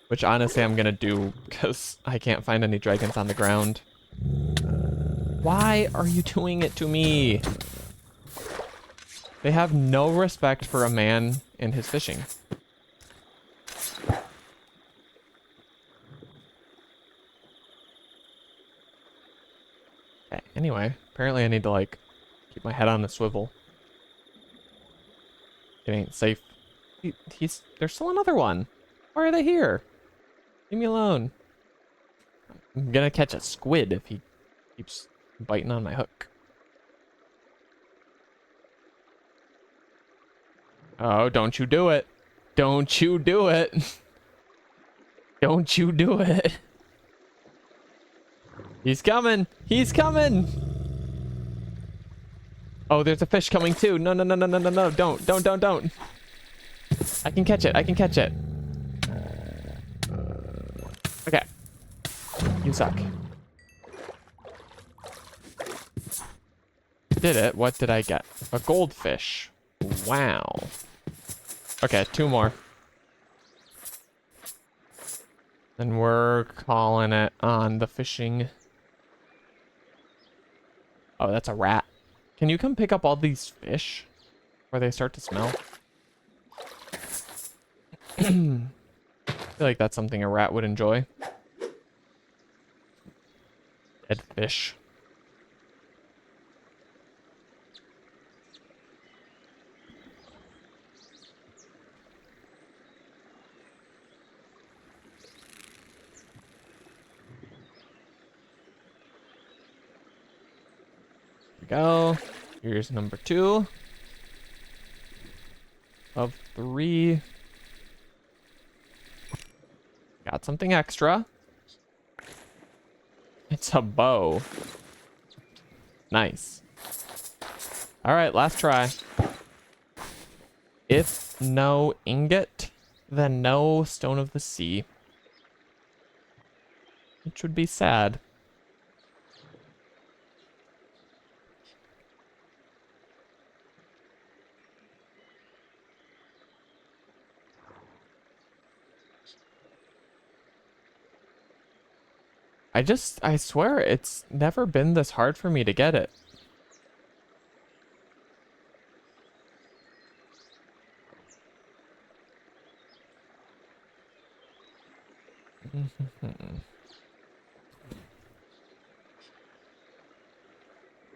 Speaker 1: Which honestly I'm gonna do because I can't find any dragons on the ground. Why are you doing it to me? They have no respect for a man and his fishing. Okay, anyway, apparently I need to like keep my head on the swivel. It ain't safe. There's still another one. Why are they here? Leave me alone. I'm gonna catch a squid if he keeps biting on my hook. Oh, don't you do it. Don't you do it. Don't you do it. He's coming. He's coming. Oh, there's a fish coming too. No, no, no, no, no, no, no. Don't. I can catch it. I can catch it. Okay. You suck. Did it. What did I get? A goldfish. Wow. Okay, 2 more. Then we're calling it on the fishing. Oh, that's a rat. Can you come pick up all these fish before they start to smell? I feel like that's something a rat would enjoy. Dead fish. Go. Here's number 2 of 3. Got something extra. It's a bow. Nice. All right, last try. If no ingot, then no stone of the sea. Which would be sad. I swear it's never been this hard for me to get it.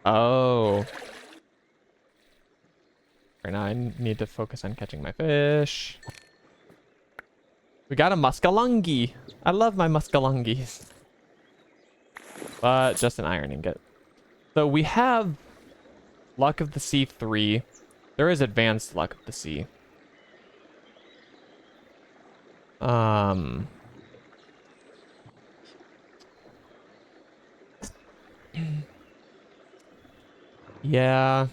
Speaker 1: Oh. Right now I need to focus on catching my fish. We got a muskalungi. I love my muskalungis. But just an iron ingot. So we have Luck of the Sea 3. There is advanced Luck of the Sea. Yeah.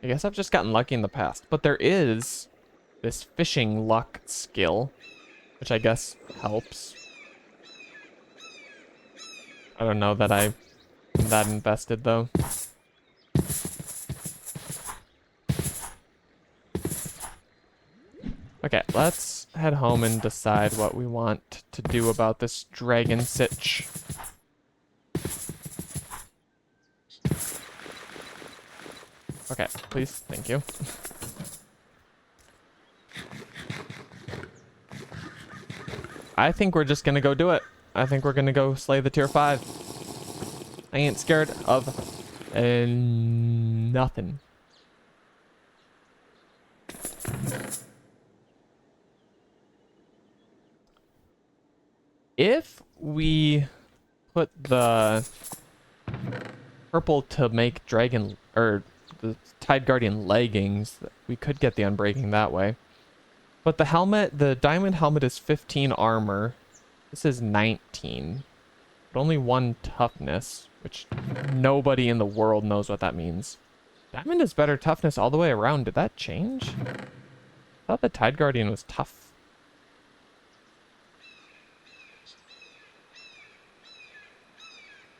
Speaker 1: I guess I've just gotten lucky in the past. But there is this fishing luck skill, which I guess helps. I don't know that I'm that invested though. Okay, let's head home and decide what we want to do about this dragon sitch. Okay, please, thank you. I think we're just gonna go do it. I think we're gonna go slay the tier 5. I ain't scared of nothing. If we put the purple to make dragon, or the Tide Guardian leggings, we could get the unbreaking that way. But the helmet, the diamond helmet is 15 armor. This is 19. But only 1 toughness, which nobody in the world knows what that means. Diamond is better toughness all the way around. Did that change? I thought the Tide Guardian was tough.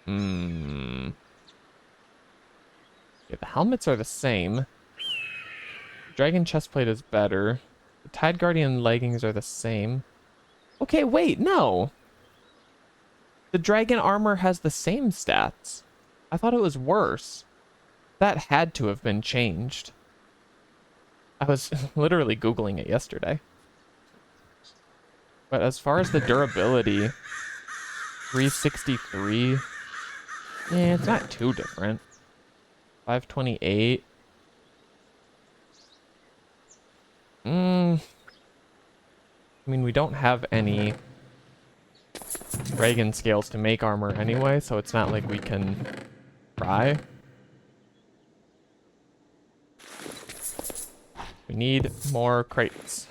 Speaker 1: Yeah, the helmets are the same. Dragon chestplate is better. The Tide Guardian leggings are the same. Okay, wait, no. The dragon armor has the same stats. I thought it was worse. That had to have been changed. I was literally Googling it yesterday. But as far as the durability, 363. Yeah, it's not too different. 528. I mean, we don't have any dragon scales to make armor anyway, so it's not like we can try. We need more crates.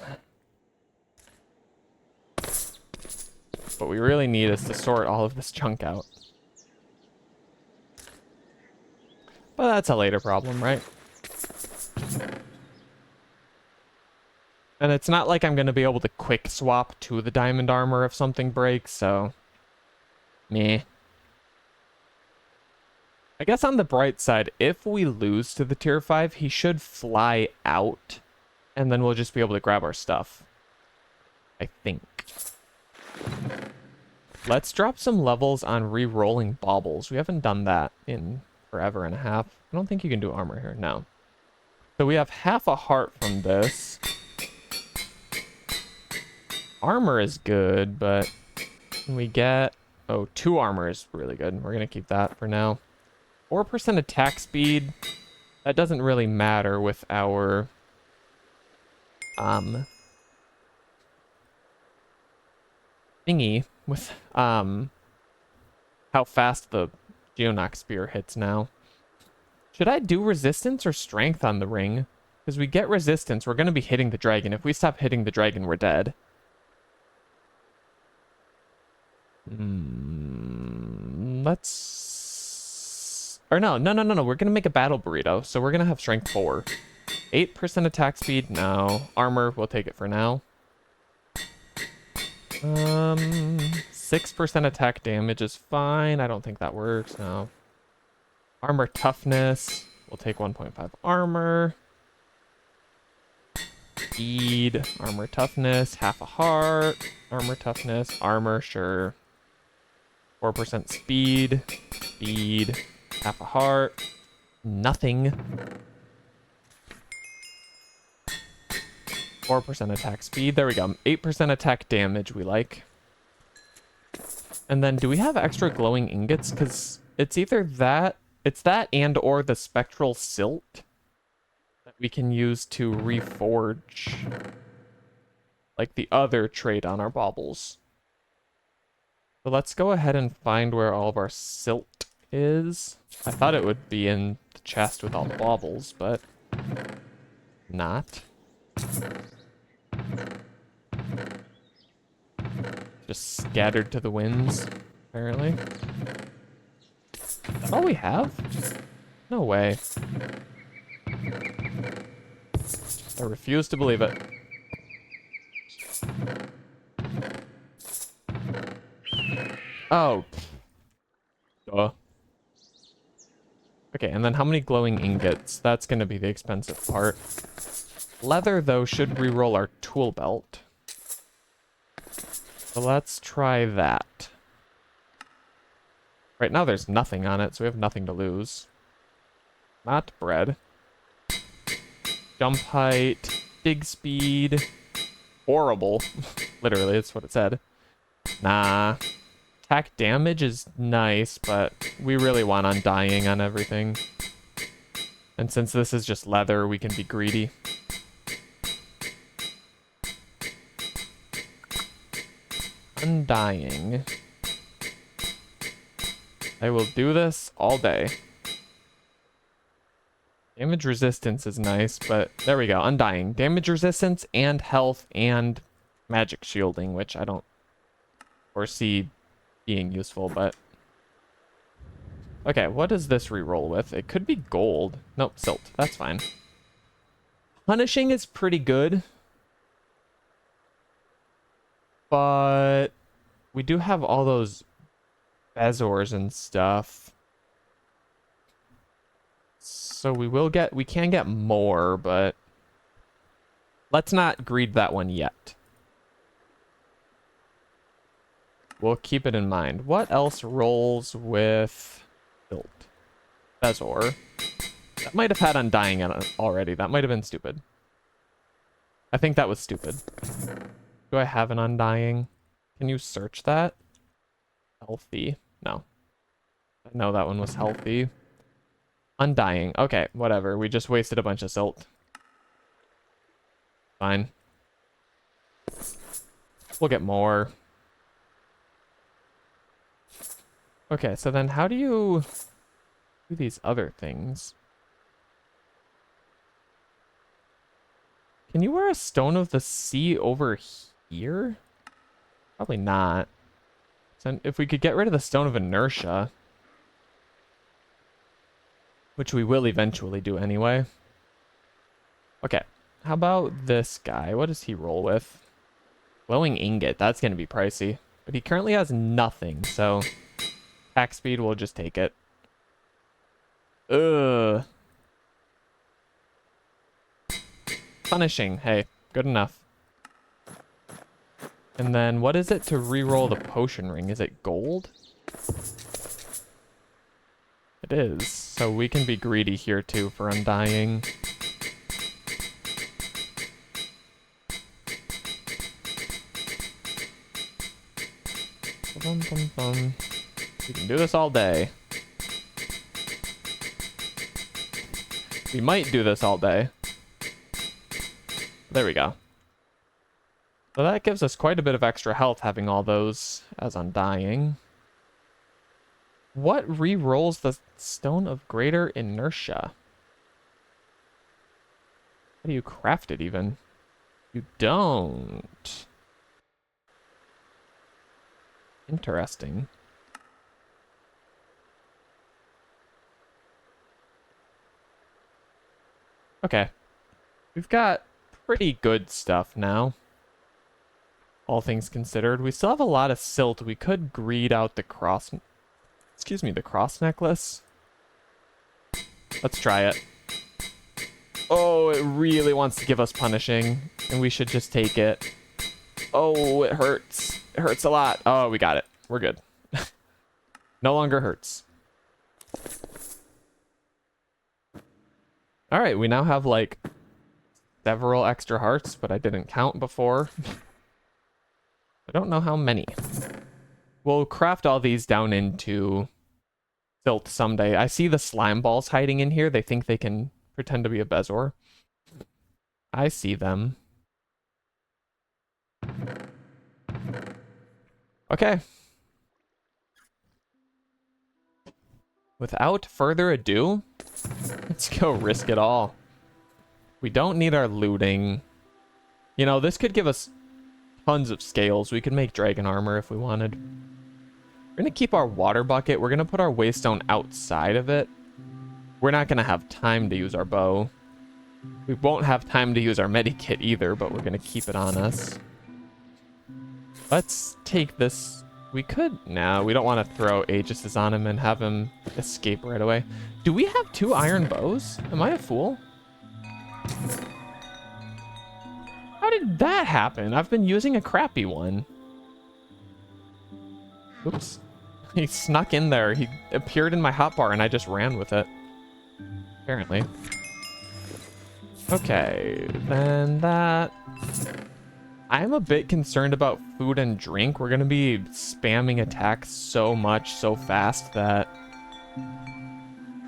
Speaker 1: What we really need is to sort all of this junk out. But that's a later problem, right? And it's not like I'm going to be able to quick swap to the diamond armor if something breaks, so... meh. I guess on the bright side, if we lose to the tier 5, he should fly out, and then we'll just be able to grab our stuff. I think. Let's drop some levels on re-rolling baubles. We haven't done that in forever and a half. I don't think you can do armor here. No. So we have half a heart from this. Armor is good, but we get... oh, 2 armor is really good. We're going to keep that for now. 4% attack speed. That doesn't really matter with our... thingy. With, how fast the Geonox Spear hits now. Should I do resistance or strength on the ring? Because we get resistance, we're going to be hitting the dragon. If we stop hitting the dragon, we're dead. Let's... or no. We're going to make a battle burrito, so we're going to have strength 4. 8% attack speed? No. Armor, we'll take it for now. 6% attack damage is fine. I don't think that works, no. Armor toughness. We'll take 1.5 armor. Speed. Armor toughness. Half a heart. Armor toughness. Armor, sure. 4% speed. Speed. Half a heart. Nothing. 4% attack speed. There we go. 8% attack damage we like. And then do we have extra glowing ingots? Because it's either that, it's that and or the spectral silt that we can use to reforge like the other trait on our baubles. So let's go ahead and find where all of our silt is. I thought it would be in the chest with all the baubles, but not. Just scattered to the winds, apparently. Is that all we have? No way. I refuse to believe it. Oh. Duh. Okay, and then how many glowing ingots? That's going to be the expensive part. Leather, though, should reroll our tool belt. So let's try that. Right now there's nothing on it, so we have nothing to lose. Not bread. Jump height, dig speed. Horrible. Literally, that's what it said. Nah. Attack damage is nice, but we really want undying on everything. And since this is just leather, we can be greedy. Undying. I will do this all day. Damage resistance is nice, but there we go. Undying. Damage resistance and health and magic shielding, which I don't foresee being useful, but... Okay, what does this reroll with? It could be gold. Nope, silt. That's fine. Punishing is pretty good. But we do have all those Bezors and stuff. So we can get more, but let's not greed that one yet. We'll keep it in mind. What else rolls with silt? Bezor. That might have had undying in it already. That might have been stupid. I think that was stupid. Do I have an undying? Can you search that? Healthy. No. I know that one was healthy. Undying. Okay, whatever. We just wasted a bunch of silt. Fine. We'll get more. Okay, so then how do you do these other things? Can you wear a Stone of the Sea over here? Probably not. So if we could get rid of the Stone of Inertia, which we will eventually do anyway. Okay, how about this guy? What does he roll with? Glowing Ingot, that's going to be pricey. But he currently has nothing, so... attack speed, we'll just take it. Ugh. Punishing, hey, good enough. And then what is it to reroll the potion ring? Is it gold? It is. So we can be greedy here too for undying. Bum, bum, bum. We can do this all day. We might do this all day. There we go. So that gives us quite a bit of extra health having all those as undying. What re-rolls the Stone of Greater Inertia? How do you craft it even? You don't. Interesting. Okay. We've got pretty good stuff now. All things considered. We still have a lot of silt. We could greed out the cross... Excuse me, the cross necklace. Let's try it. Oh, it really wants to give us punishing, and we should just take it. Oh, it hurts. It hurts a lot. Oh, we got it. We're good. No longer hurts. All right, we now have like several extra hearts, but I didn't count before. I don't know how many. We'll craft all these down into silt someday. I see the slime balls hiding in here. They think they can pretend to be a Bezor. I see them. Okay. Without further ado, let's go risk it all. We don't need our looting. You know, this could give us tons of scales. We could make dragon armor if we wanted. We're going to keep our water bucket. We're going to put our waystone outside of it. We're not going to have time to use our bow. We won't have time to use our medikit either, but we're going to keep it on us. Let's take this. We could... No, we don't want to throw Aegis's on him and have him escape right away. Do we have 2 iron bows? Am I a fool? How did that happen? I've been using a crappy one. Oops. He snuck in there. He appeared in my hotbar and I just ran with it. Apparently. Okay, then that... I'm a bit concerned about food and drink. We're going to be spamming attacks so much, so fast that...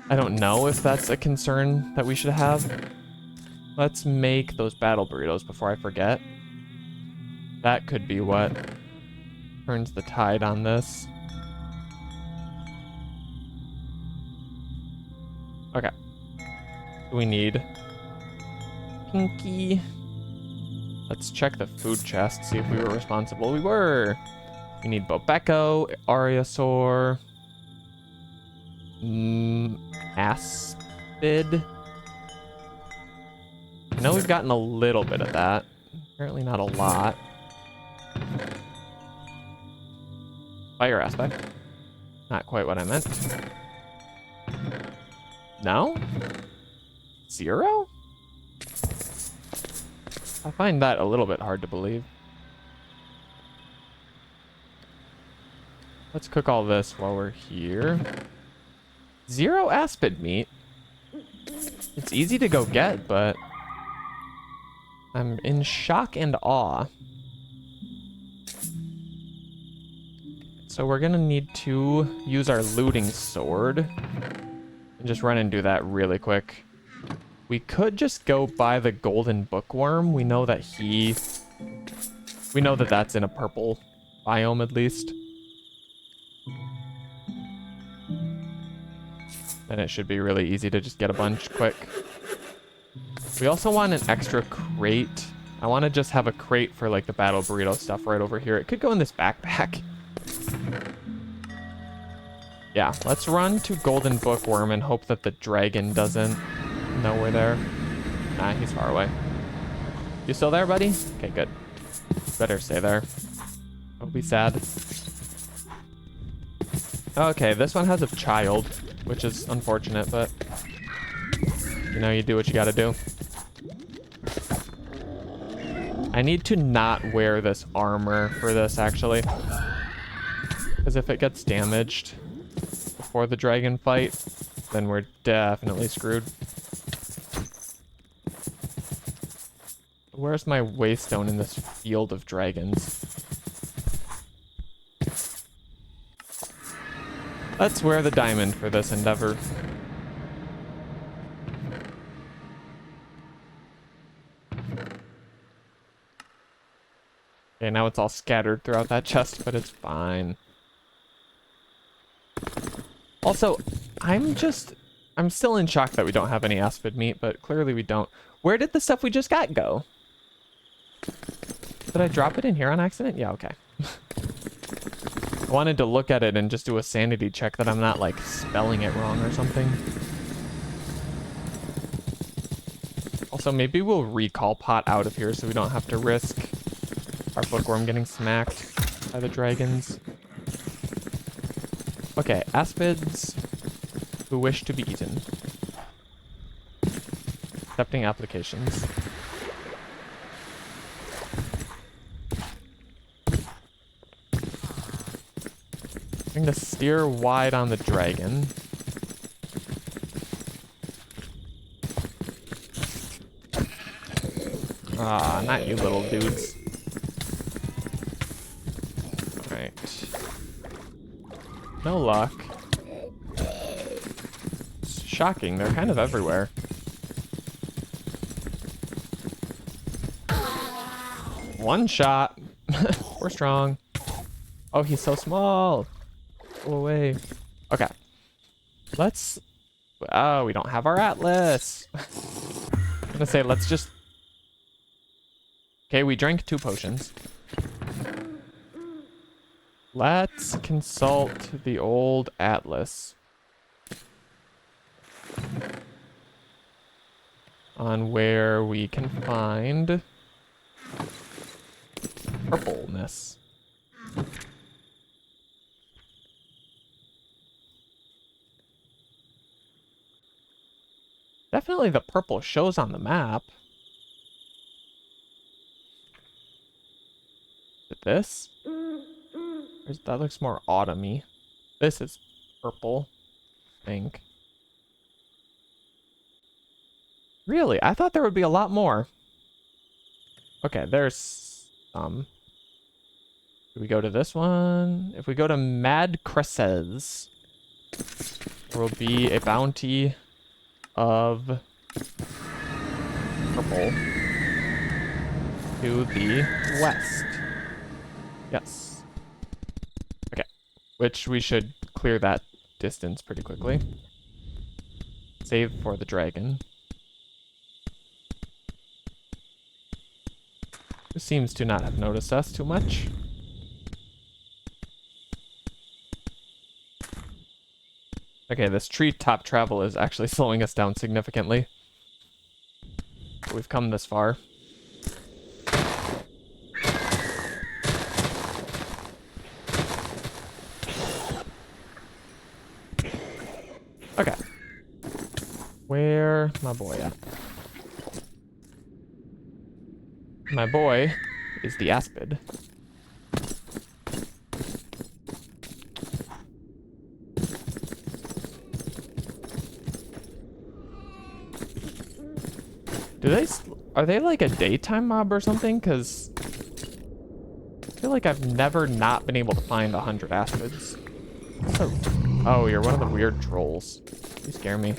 Speaker 1: I don't know if that's a concern that we should have. Let's make those battle burritos before I forget. That could be what turns the tide on this. Okay. We need Pinky. Let's check the food chest, see if we were responsible. We were. We need Bobecco, Ariosaur, Aspid. I know we've gotten a little bit of that. Apparently not a lot. Fire aspect. Not quite what I meant. No? 0? I find that a little bit hard to believe. Let's cook all this while we're here. 0 aspid meat. It's easy to go get, but I'm in shock and awe. So we're gonna need to use our looting sword and just run and do that really quick. We could just go buy the golden bookworm. We know that that's in a purple biome at least. And it should be really easy to just get a bunch quick. We also want an extra crate. I want to just have a crate for like the battle burrito stuff right over here. It could go in this backpack. Yeah, let's run to golden bookworm and hope that the dragon doesn't know we're there. Nah, he's far away. You still there, buddy? Okay, good. Better stay there. Don't be sad. Okay, this one has a child, which is unfortunate, but you know, you do what you gotta do. I need to not wear this armor for this, actually. Because if it gets damaged before the dragon fight, then we're definitely screwed. Where's my waystone in this field of dragons? Let's wear the diamond for this endeavor. Okay, now it's all scattered throughout that chest, but it's fine. Also, I'm still in shock that we don't have any aspid meat, but clearly we don't. Where did the stuff we just got go? Did I drop it in here on accident? Yeah, okay. I wanted to look at it and just do a sanity check that I'm not, like, spelling it wrong or something. Also, maybe we'll recall Pot out of here so we don't have to risk our bookworm getting smacked by the dragons. Okay, aspids who wish to be eaten. Accepting applications. I'm going to steer wide on the dragon. Ah, not you little dudes. Alright. No luck. It's shocking. They're kind of everywhere. One shot. We're strong. Oh, he's so small. Go away. Okay. Let's... Oh, we don't have our atlas. I'm gonna say let's just... Okay, we drank 2 potions. Let's consult the old atlas on where we can find purpleness. Definitely the purple shows on the map. Is it this? That looks more autumny. This is purple, I think. Really? I thought there would be a lot more. Okay, there's some. Do we go to this one? If we go to Mad Cresses, there will be a bounty of purple to the west. Yes. Okay. Which we should clear that distance pretty quickly. Save for the dragon. Who seems to not have noticed us too much. Okay, this treetop travel is actually slowing us down significantly. But we've come this far. Okay. Where my boy at? My boy is the aspid. Are they like a daytime mob or something? Because I feel like I've never not been able to find 100 aspids. So, oh, you're one of the weird trolls. You scare me.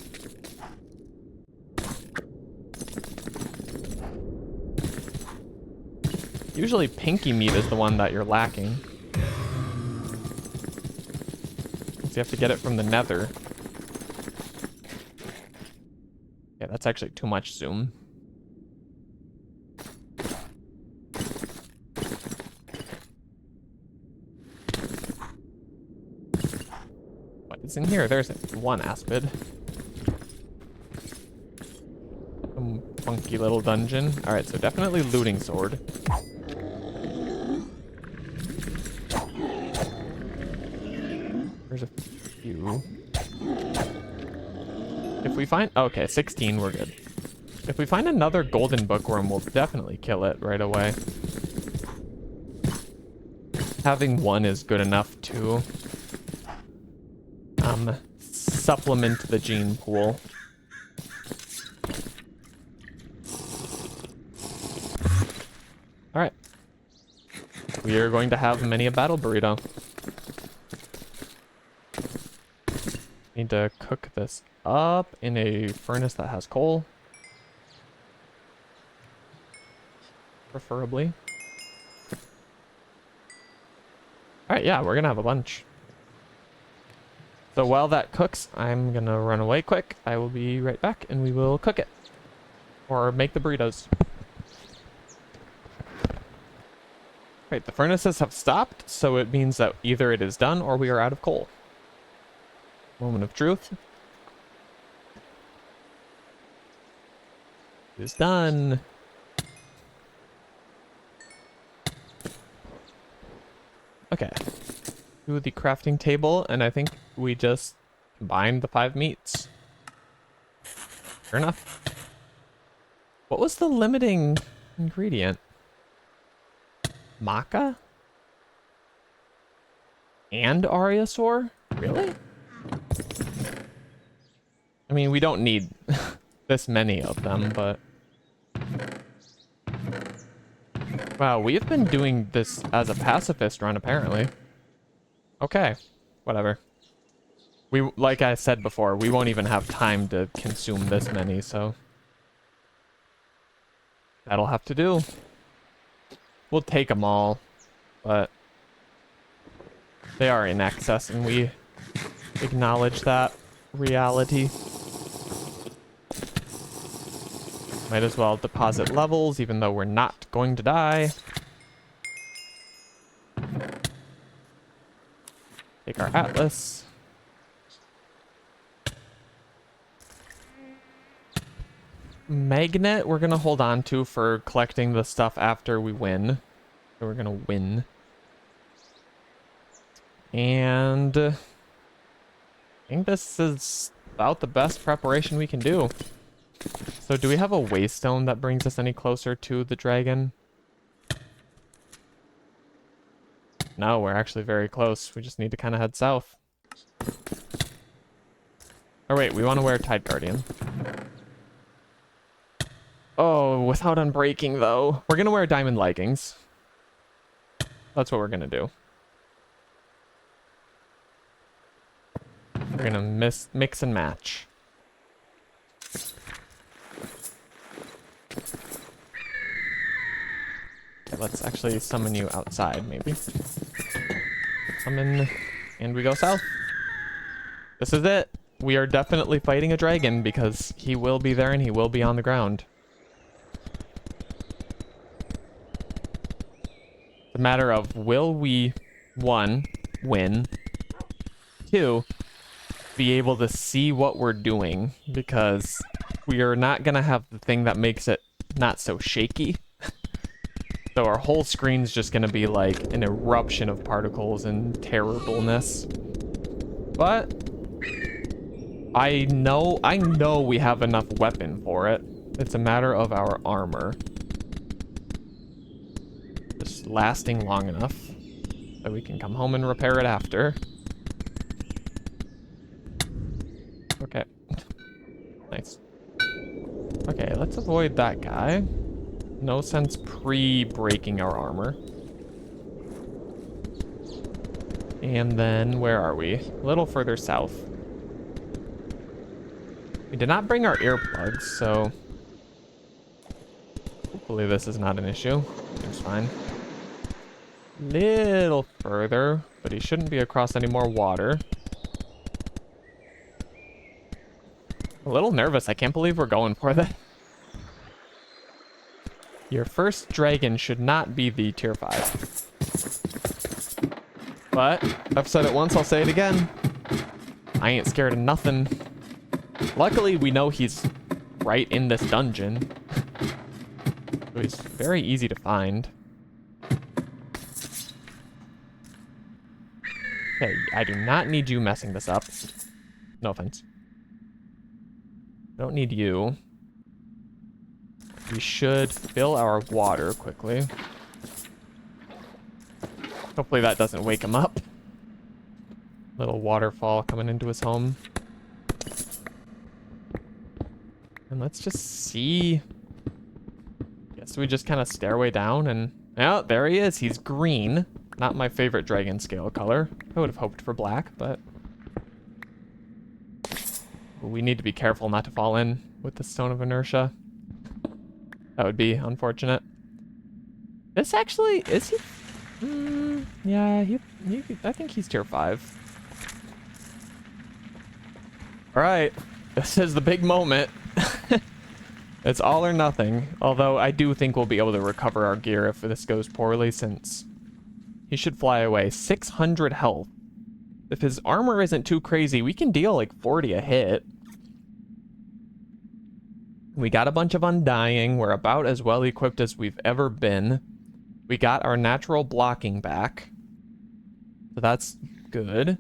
Speaker 1: Usually pinky meat is the one that you're lacking. So you have to get it from the nether. Yeah, that's actually too much zoom. What's in here? There's one aspid. Some funky little dungeon. Alright, so definitely looting sword. There's a few. If we find... Okay, 16, we're good. If we find another golden bookworm, we'll definitely kill it right away. Having one is good enough to supplement the gene pool. Alright. We are going to have many a battle burrito. Need to cook this up in a furnace that has coal. Preferably. Alright, yeah, we're gonna have a bunch. So while that cooks, I'm gonna run away quick. I will be right back and we will cook it. Or make the burritos. Right, the furnaces have stopped, so it means that either it is done or we are out of coal. Moment of truth. It is done. Okay. To the crafting table, and I think we just combined the 5 meats. Fair enough. What was the limiting ingredient? Maca? And Ariasaur? Really? I mean, we don't need this many of them, but... Wow, we've been doing this as a pacifist run, apparently. Okay, whatever. Like I said before, we won't even have time to consume this many, so that'll have to do. We'll take them all, but they are in excess, and we acknowledge that reality. Might as well deposit levels, even though we're not going to die. Take our atlas. Magnet we're gonna hold on to for collecting the stuff after we win. So we're gonna win. And I think this is about the best preparation we can do. So do we have a waystone that brings us any closer to the dragon? No, we're actually very close. We just need to kind of head south. Oh wait, we want to wear Tide Guardian. Oh, without unbreaking though. We're gonna wear diamond leggings. That's what we're gonna do. We're gonna mix and match. Okay, let's actually summon you outside, maybe. Summon, and we go south. This is it. We are definitely fighting a dragon because he will be there and he will be on the ground. It's a matter of will we, 1, win, 2, be able to see what we're doing, because we are not going to have the thing that makes it not so shaky. So our whole screen's just going to be like an eruption of particles and terribleness. But I know we have enough weapon for it. It's a matter of our armor just lasting long enough that we can come home and repair it after. Okay. Nice. Okay, let's avoid that guy. No sense pre-breaking our armor. And then, where are we? A little further south. We did not bring our earplugs, so hopefully this is not an issue. Seems fine. Little further, but he shouldn't be across any more water. A little nervous. I can't believe we're going for that. Your first dragon should not be the tier 5. But I've said it once, I'll say it again. I ain't scared of nothing. Luckily, we know he's right in this dungeon. So he's very easy to find. Okay, I do not need you messing this up. No offense. I don't need you. We should fill our water quickly. Hopefully that doesn't wake him up. Little waterfall coming into his home. And let's just see. Guess we just kind of stairway down and... Oh, there he is. He's green. Not my favorite dragon scale color. I would have hoped for black, but... we need to be careful not to fall in with the Stone of Inertia. That would be unfortunate. This actually... is he... yeah, I think he's tier 5. Alright. This is the big moment. It's all or nothing. Although I do think we'll be able to recover our gear if this goes poorly, since he should fly away. 600 health. If his armor isn't too crazy, we can deal like 40 a hit. We got a bunch of Undying. We're about as well equipped as we've ever been. We got our natural blocking back. So that's good.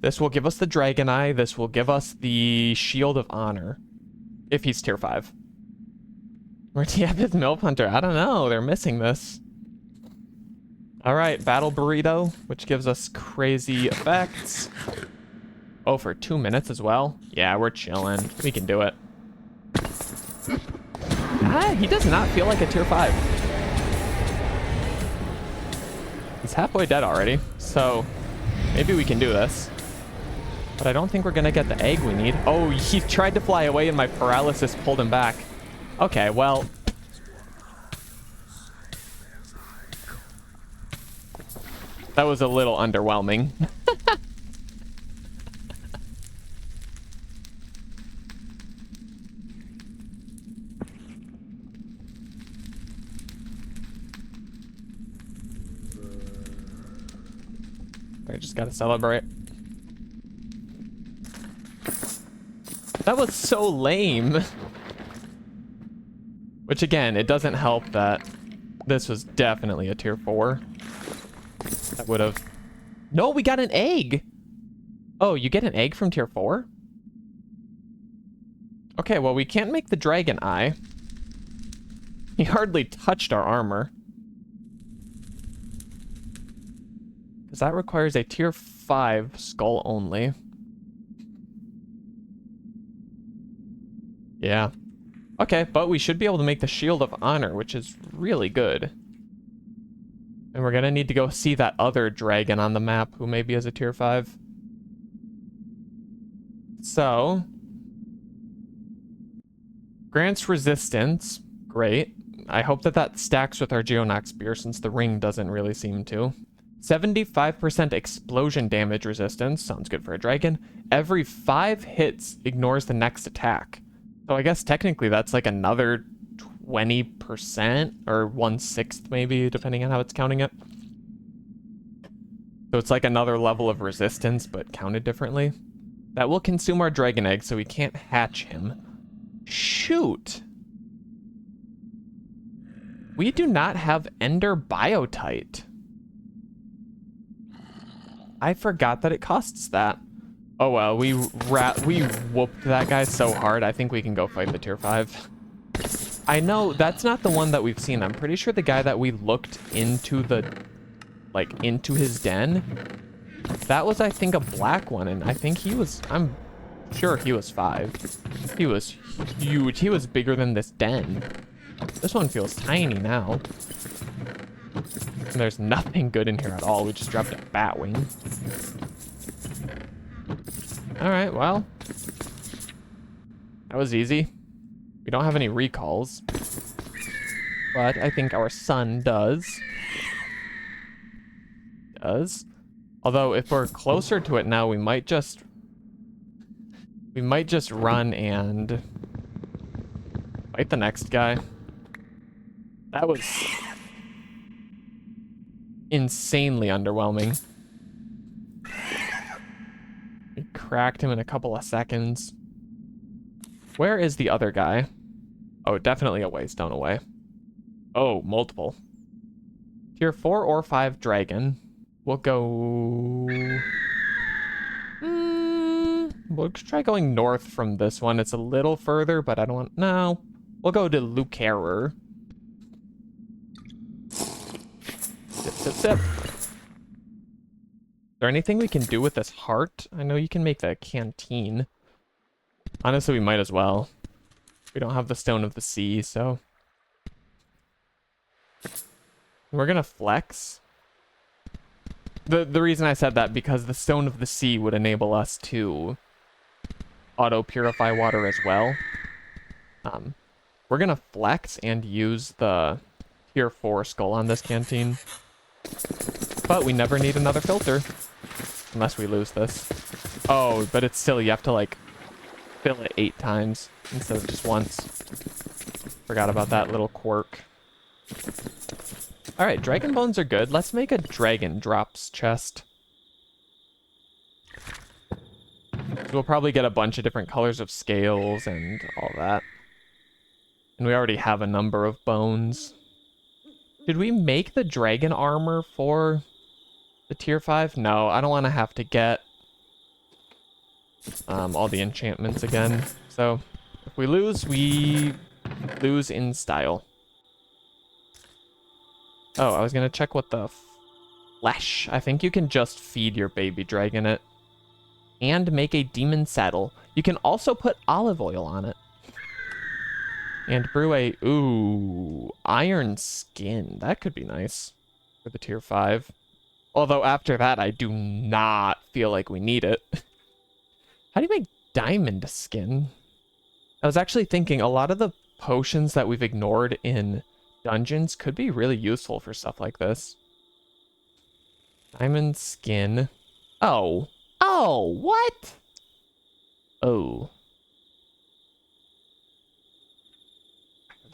Speaker 1: This will give us the Dragon Eye. This will give us the Shield of Honor. If he's tier 5. Where'd he have his Milf Hunter? I don't know. They're missing this. Alright, Battle Burrito, which gives us crazy effects. Oh, for 2 minutes as well? Yeah, we're chilling. We can do it. Ah, he does not feel like a tier 5. He's halfway dead already, so maybe we can do this. But I don't think we're gonna get the egg we need. Oh, he tried to fly away and my paralysis pulled him back. Okay, well. That was a little underwhelming. I just gotta celebrate. That was so lame. Which again, it doesn't help that this was definitely a tier 4. That would have... No, we got an egg! Oh, you get an egg from tier 4? Okay, well, we can't make the dragon eye. He hardly touched our armor. Because that requires a tier 5 skull only. Yeah. Okay, but we should be able to make the Shield of Honor, which is really good. And we're gonna need to go see that other dragon on the map who maybe is a tier 5. So... grants resistance. Great. I hope that that stacks with our Geonox Spear since the ring doesn't really seem to. 75% explosion damage resistance. Sounds good for a dragon. Every 5 hits ignores the next attack. So I guess technically that's like another 20% or 1/6 maybe, depending on how it's counting it. So it's like another level of resistance, but counted differently. That will consume our dragon egg, so we can't hatch him. Shoot! We do not have Ender Biotite. I forgot that it costs that. Oh well, we whooped that guy so hard, I think we can go fight the tier 5. I know, that's not the one that we've seen. I'm pretty sure the guy that we looked into the... like, into his den, that was, I think, a black one, and I think he was... I'm sure he was 5. He was huge. He was bigger than this den. This one feels tiny now. And there's nothing good in here at all. We just dropped a bat wing. Alright, well. That was easy. We don't have any recalls. But I think our son does. Although, if we're closer to it now, we might just run and fight the next guy. That was insanely underwhelming. We cracked him in a couple of seconds. Where is the other guy? Oh, definitely a ways down away. Oh, multiple. Tier 4 or 5 dragon. We'll go... we'll try going north from this one. It's a little further, but I don't want... No. We'll go to Lucarer. Sip. Is there anything we can do with this heart? I know you can make the canteen. Honestly, we might as well. We don't have the Stone of the Sea, so... we're gonna flex. The reason I said that, because the Stone of the Sea would enable us to auto-purify water as well. We're gonna flex and use the tier 4 skull on this canteen. But we never need another filter. Unless we lose this. Oh, but it's still, you have to like fill it 8 times instead of just once. Forgot about that little quirk. Alright, dragon bones are good. Let's make a dragon drops chest. We'll probably get a bunch of different colors of scales and all that. And we already have a number of bones. Did we make the dragon armor for the tier 5? No, I don't want to have to get all the enchantments again. So, if we lose in style. Oh, I was going to check what the flesh. I think you can just feed your baby dragon it. And make a demon saddle. You can also put olive oil on it. And brew a... ooh, iron skin. That could be nice for the tier 5. Although after that, I do not feel like we need it. How do you make diamond skin? I was actually thinking a lot of the potions that we've ignored in dungeons could be really useful for stuff like this. Diamond skin. Oh. Oh, what? Oh.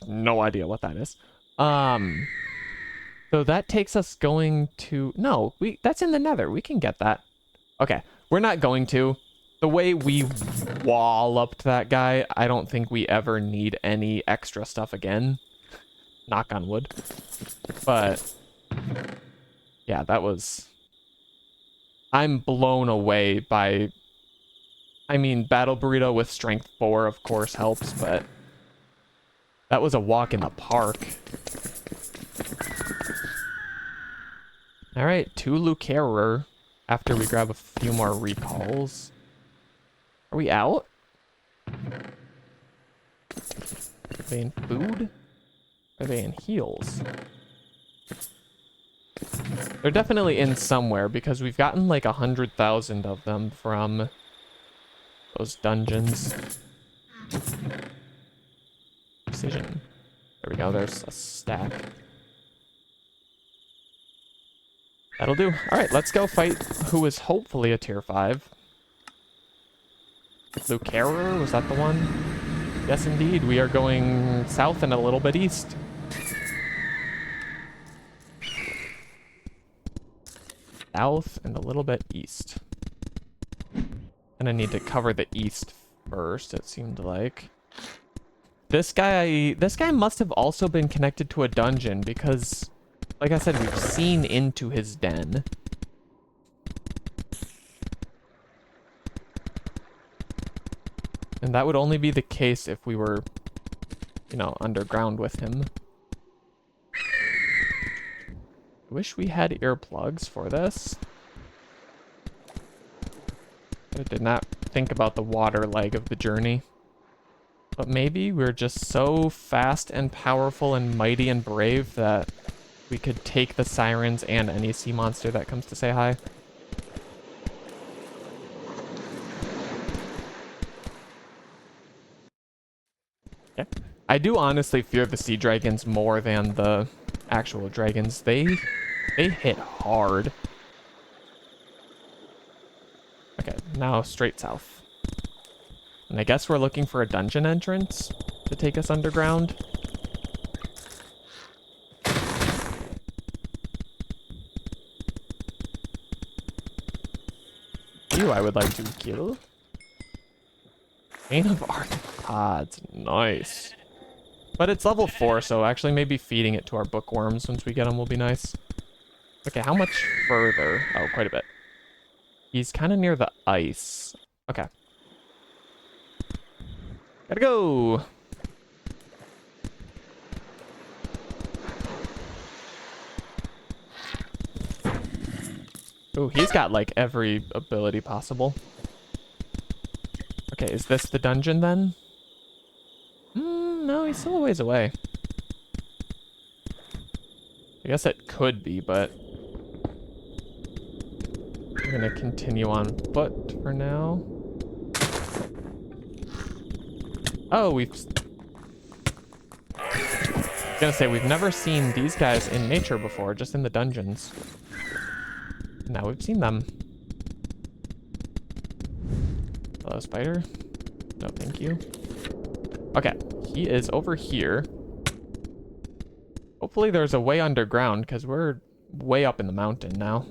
Speaker 1: No idea what that is. So that takes us going to... No, that's in the nether. We can get that. Okay, we're not going to. The way we walloped that guy, I don't think we ever need any extra stuff again. Knock on wood. But... yeah, that was... I'm blown away by... I mean, Battle Burrito with Strength 4, of course, helps, but... that was a walk in the park. Alright, 2 Lucarer after we grab a few more recalls. Are we out? Are they in food? Are they in heals? They're definitely in somewhere because we've gotten like 100,000 of them from those dungeons. Precision. There we go, there's a stack. That'll do. Alright, let's go fight who is hopefully a tier 5. Lucarer, was that the one? Yes, indeed. We are going south and a little bit east. South and a little bit east. And I need to cover the east first, it seemed like. This guy must have also been connected to a dungeon because, like I said, we've seen into his den. And that would only be the case if we were, you know, underground with him. I wish we had earplugs for this. I did not think about the water leg of the journey. But maybe we're just so fast and powerful and mighty and brave that we could take the sirens and any sea monster that comes to say hi. Okay. I do honestly fear the sea dragons more than the actual dragons. They hit hard. Okay, now straight south. And I guess we're looking for a dungeon entrance to take us underground. You, I would like to kill. Chain of arthropods, nice. But it's level 4, so actually maybe feeding it to our bookworms once we get them will be nice. Okay, how much further? Oh, quite a bit. He's kind of near the ice. Okay. Gotta go! Oh, he's got like every ability possible. Okay, is this the dungeon then? No, he's still a ways away. I guess it could be, but we're gonna continue on foot for now. Oh, I was gonna say, we've never seen these guys in nature before, just in the dungeons. Now we've seen them. Hello, spider. No, thank you. Okay, he is over here. Hopefully there's a way underground, because we're way up in the mountain now.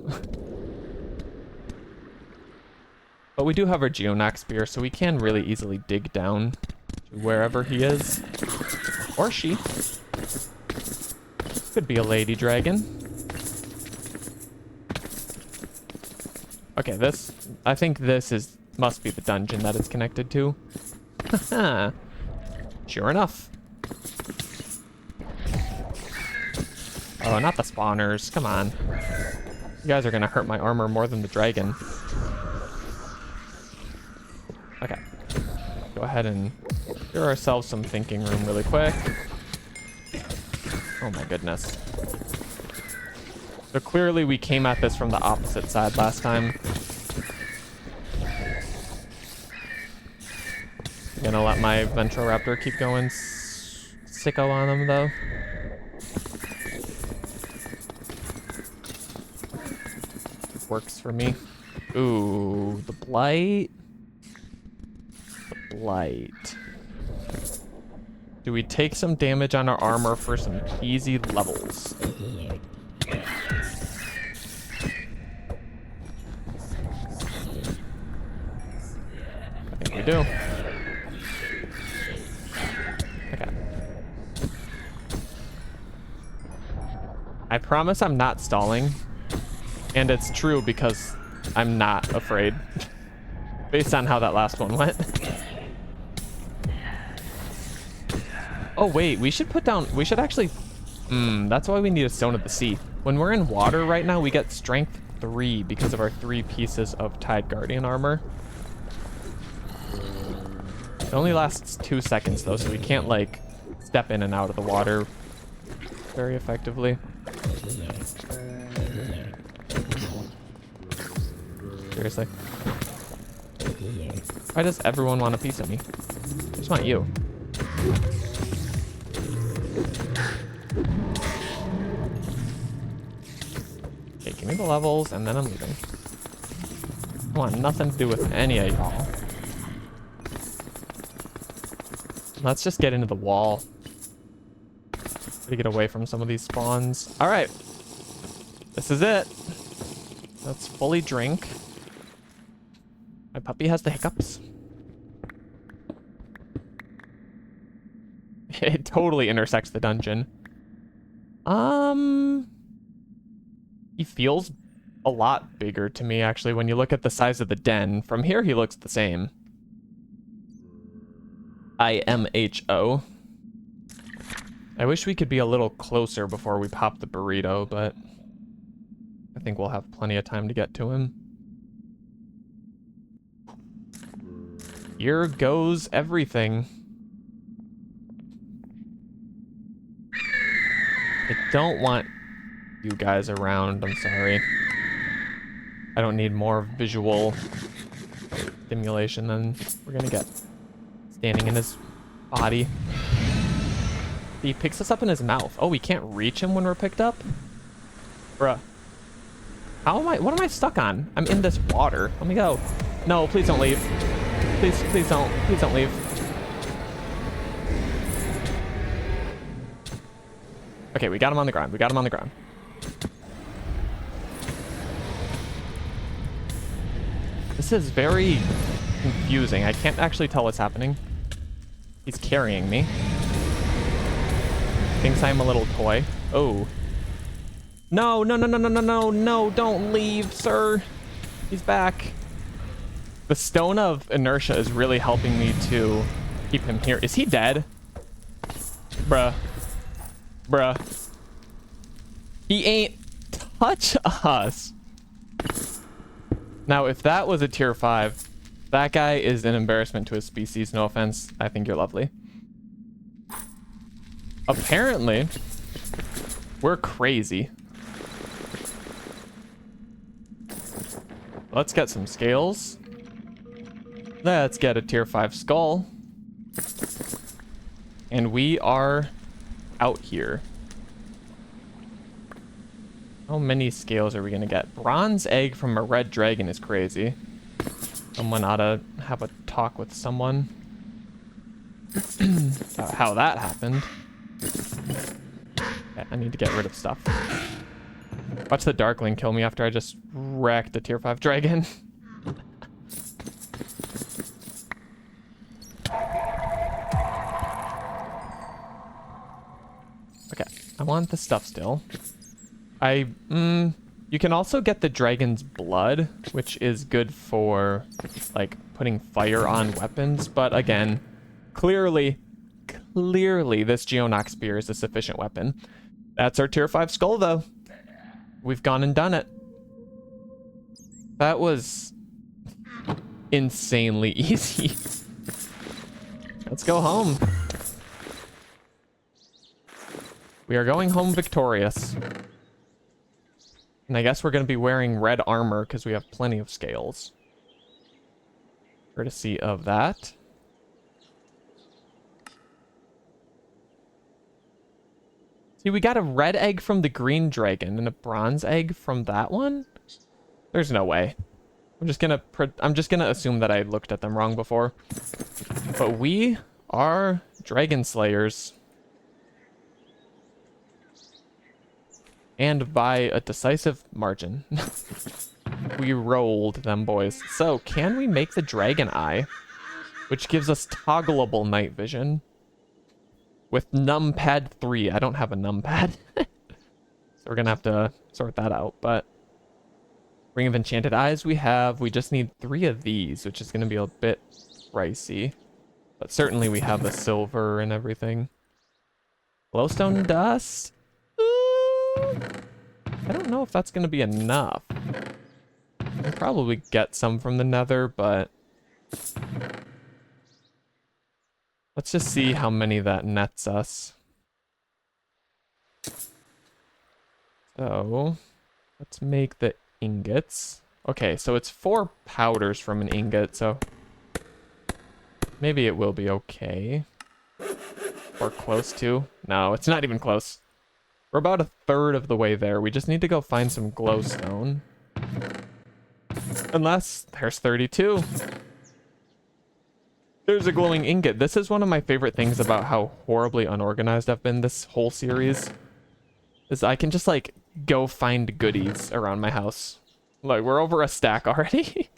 Speaker 1: But we do have our Geonax spear, so we can really easily dig down to wherever he is. Or she. Could be a lady dragon. Okay, I think this must be the dungeon that it's connected to. Haha. Sure enough. Oh, not the spawners. Come on. You guys are gonna hurt my armor more than the dragon. Okay. Go ahead and give ourselves some thinking room really quick. Oh my goodness. So clearly we came at this from the opposite side last time. I'm gonna let my Venturoraptor keep going sicko on them though. Works for me. Ooh, the blight. The blight. Do we take some damage on our armor for some easy levels? I think we do. Okay. I promise I'm not stalling. And it's true because I'm not afraid. Based on how that last one went. Oh wait, we should actually... that's why we need a Stone of the Sea. When we're in water right now, we get Strength 3 because of our 3 pieces of Tide Guardian armor. It only lasts 2 seconds though, so we can't like step in and out of the water very effectively. Seriously. Why does everyone want a piece of me? I just want you. Okay, give me the levels and then I'm leaving. I want nothing to do with any of y'all. Let's just get into the wall. To get away from some of these spawns. Alright. This is it. Let's fully drink. My puppy has the hiccups. It totally intersects the dungeon. He feels a lot bigger to me, actually, when you look at the size of the den. From here, he looks the same. IMHO. I wish we could be a little closer before we pop the burrito, but I think we'll have plenty of time to get to him. Here goes everything. I don't want you guys around, I'm sorry. I don't need more visual stimulation than we're gonna get. Standing in his body. He picks us up in his mouth. Oh, we can't reach him when we're picked up? Bruh. What am I stuck on? I'm in this water. Let me go. No, please don't leave. Please don't leave. Okay, we got him on the ground. This is very confusing. I can't actually tell what's happening. He's carrying me. Thinks I'm a little toy. Oh. No, don't leave, sir. He's back. The Stone of Inertia is really helping me to keep him here. Is he dead? Bruh. He ain't touch us. Now, if that was a tier 5, that guy is an embarrassment to his species. No offense. I think you're lovely. Apparently, we're crazy. Let's get some scales. Let's get a tier 5 skull. And we are out here. How many scales are we gonna get? Bronze egg from a red dragon is crazy. Someone ought to have a talk with someone about how that happened. Okay, I need to get rid of stuff. Watch the Darkling kill me after I just wrecked a tier 5 dragon. Okay, I want the stuff still. You can also get the dragon's blood, which is good for, like, putting fire on weapons. But again, clearly, this Geonox spear is a sufficient weapon. That's our tier 5 skull, though. We've gone and done it. That was insanely easy. Let's go home. We are going home victorious. And I guess we're going to be wearing red armor because we have plenty of scales. Courtesy of that. See, we got a red egg from the green dragon and a bronze egg from that one? There's no way. I'm just gonna assume that I looked at them wrong before. But we are dragon slayers. And by a decisive margin. We rolled them boys. So, can we make the dragon eye? Which gives us toggleable night vision. With numpad 3. I don't have a numpad. So we're gonna have to sort that out, but... Ring of Enchanted Eyes we just need 3 of these, which is gonna be a bit pricey. But certainly we have the silver and everything. Glowstone dust? I don't know if that's gonna be enough. I'll probably get some from the nether, but... Let's just see how many that nets us. So, let's make the ingots. Okay, so it's 4 powders from an ingot, so maybe it will be okay. Or close to. No, it's not even close. We're about 1/3 of the way there. We just need to go find some glowstone. Unless there's 32. There's a glowing ingot. This is one of my favorite things about how horribly unorganized I've been this whole series. Is I can just like go find goodies around my house. Like we're over a stack already.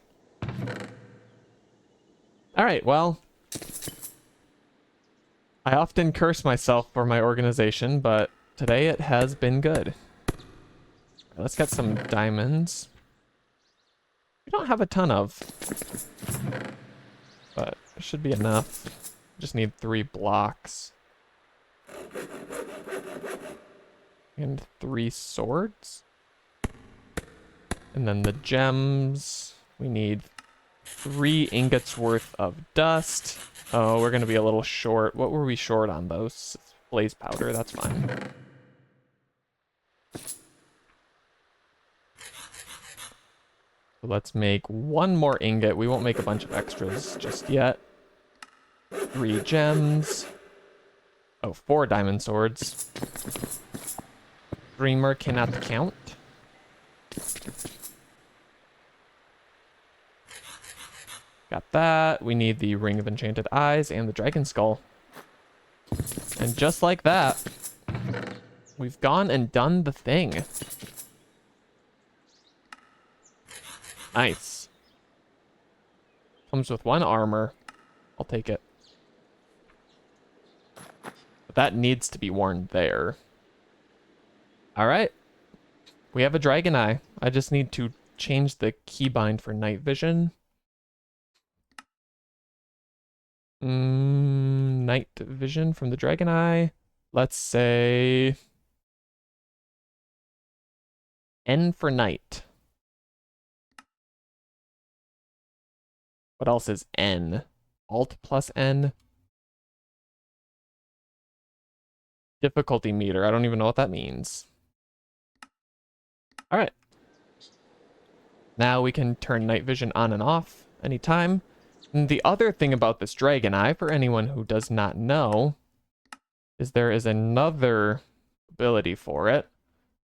Speaker 1: All right, well, I often curse myself for my organization, but today it has been good. Let's get some diamonds. We don't have a ton of, but it should be enough. Just need 3 blocks. And 3 swords. And then the gems. We need 3 ingots worth of dust. Oh, we're going to be a little short. What were we short on those? Blaze powder, that's fine. So let's make 1 more ingot. We won't make a bunch of extras just yet. 3 gems. Oh, 4 diamond swords. Dreamer cannot count. Got that. We need the Ring of Enchanted Eyes and the Dragon Skull. And just like that, we've gone and done the thing. Nice. Comes with 1 armor. I'll take it. But that needs to be worn there. Alright. We have a dragon eye. I just need to change the keybind for night vision. Night vision from the dragon eye. Let's say N for night. What else is N? Alt plus N. Difficulty meter. I don't even know what that means. All right. Now we can turn night vision on and off anytime. And the other thing about this dragon eye, for anyone who does not know, is there is another ability for it.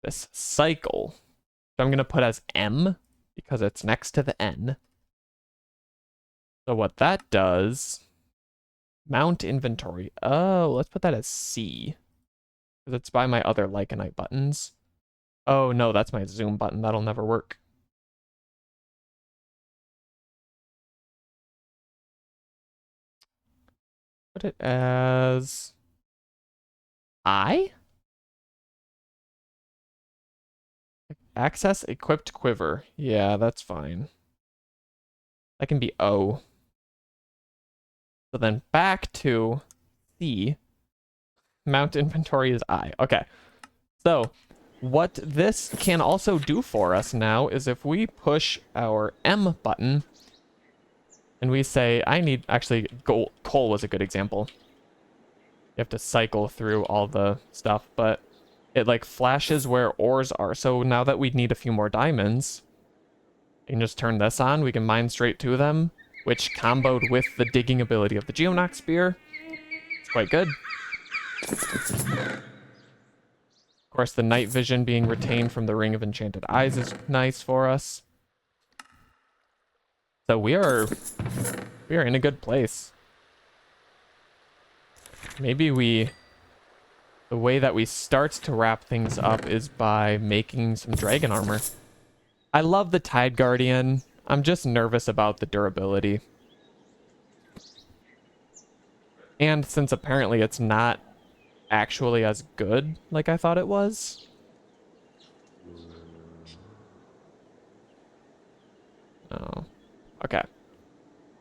Speaker 1: This cycle. So I'm going to put as M because it's next to the N. So what that does, mount inventory. Oh, let's put that as C. Because it's by my other Lycanite buttons. Oh no, that's my zoom button. That'll never work. Put it as I? Access equipped quiver. Yeah, that's fine. That can be O. So then back to C. Mount inventory is I. Okay. So what this can also do for us now is if we push our M button and we say, I need, actually, coal was a good example. You have to cycle through all the stuff, but it like flashes where ores are. So now that we need a few more diamonds, you can just turn this on. We can mine straight to them, which comboed with the digging ability of the Geonox Spear. It's quite good. Of course, the night vision being retained from the Ring of Enchanted Eyes is nice for us. So we are in a good place. Maybe the way that we start to wrap things up is by making some dragon armor. I love the Tide Guardian. I'm just nervous about the durability. And since apparently it's not actually as good like I thought it was. Oh, okay.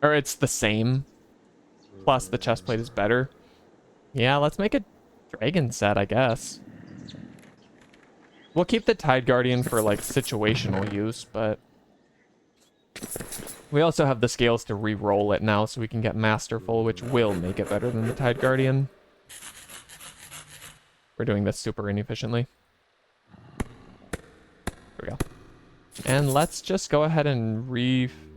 Speaker 1: Or it's the same. Plus the chestplate is better. Yeah, let's make a dragon set, I guess. We'll keep the Tide Guardian for like situational use, but we also have the scales to re-roll it now so we can get Masterful, which will make it better than the Tide Guardian. We're doing this super inefficiently. There we go. And let's just go ahead and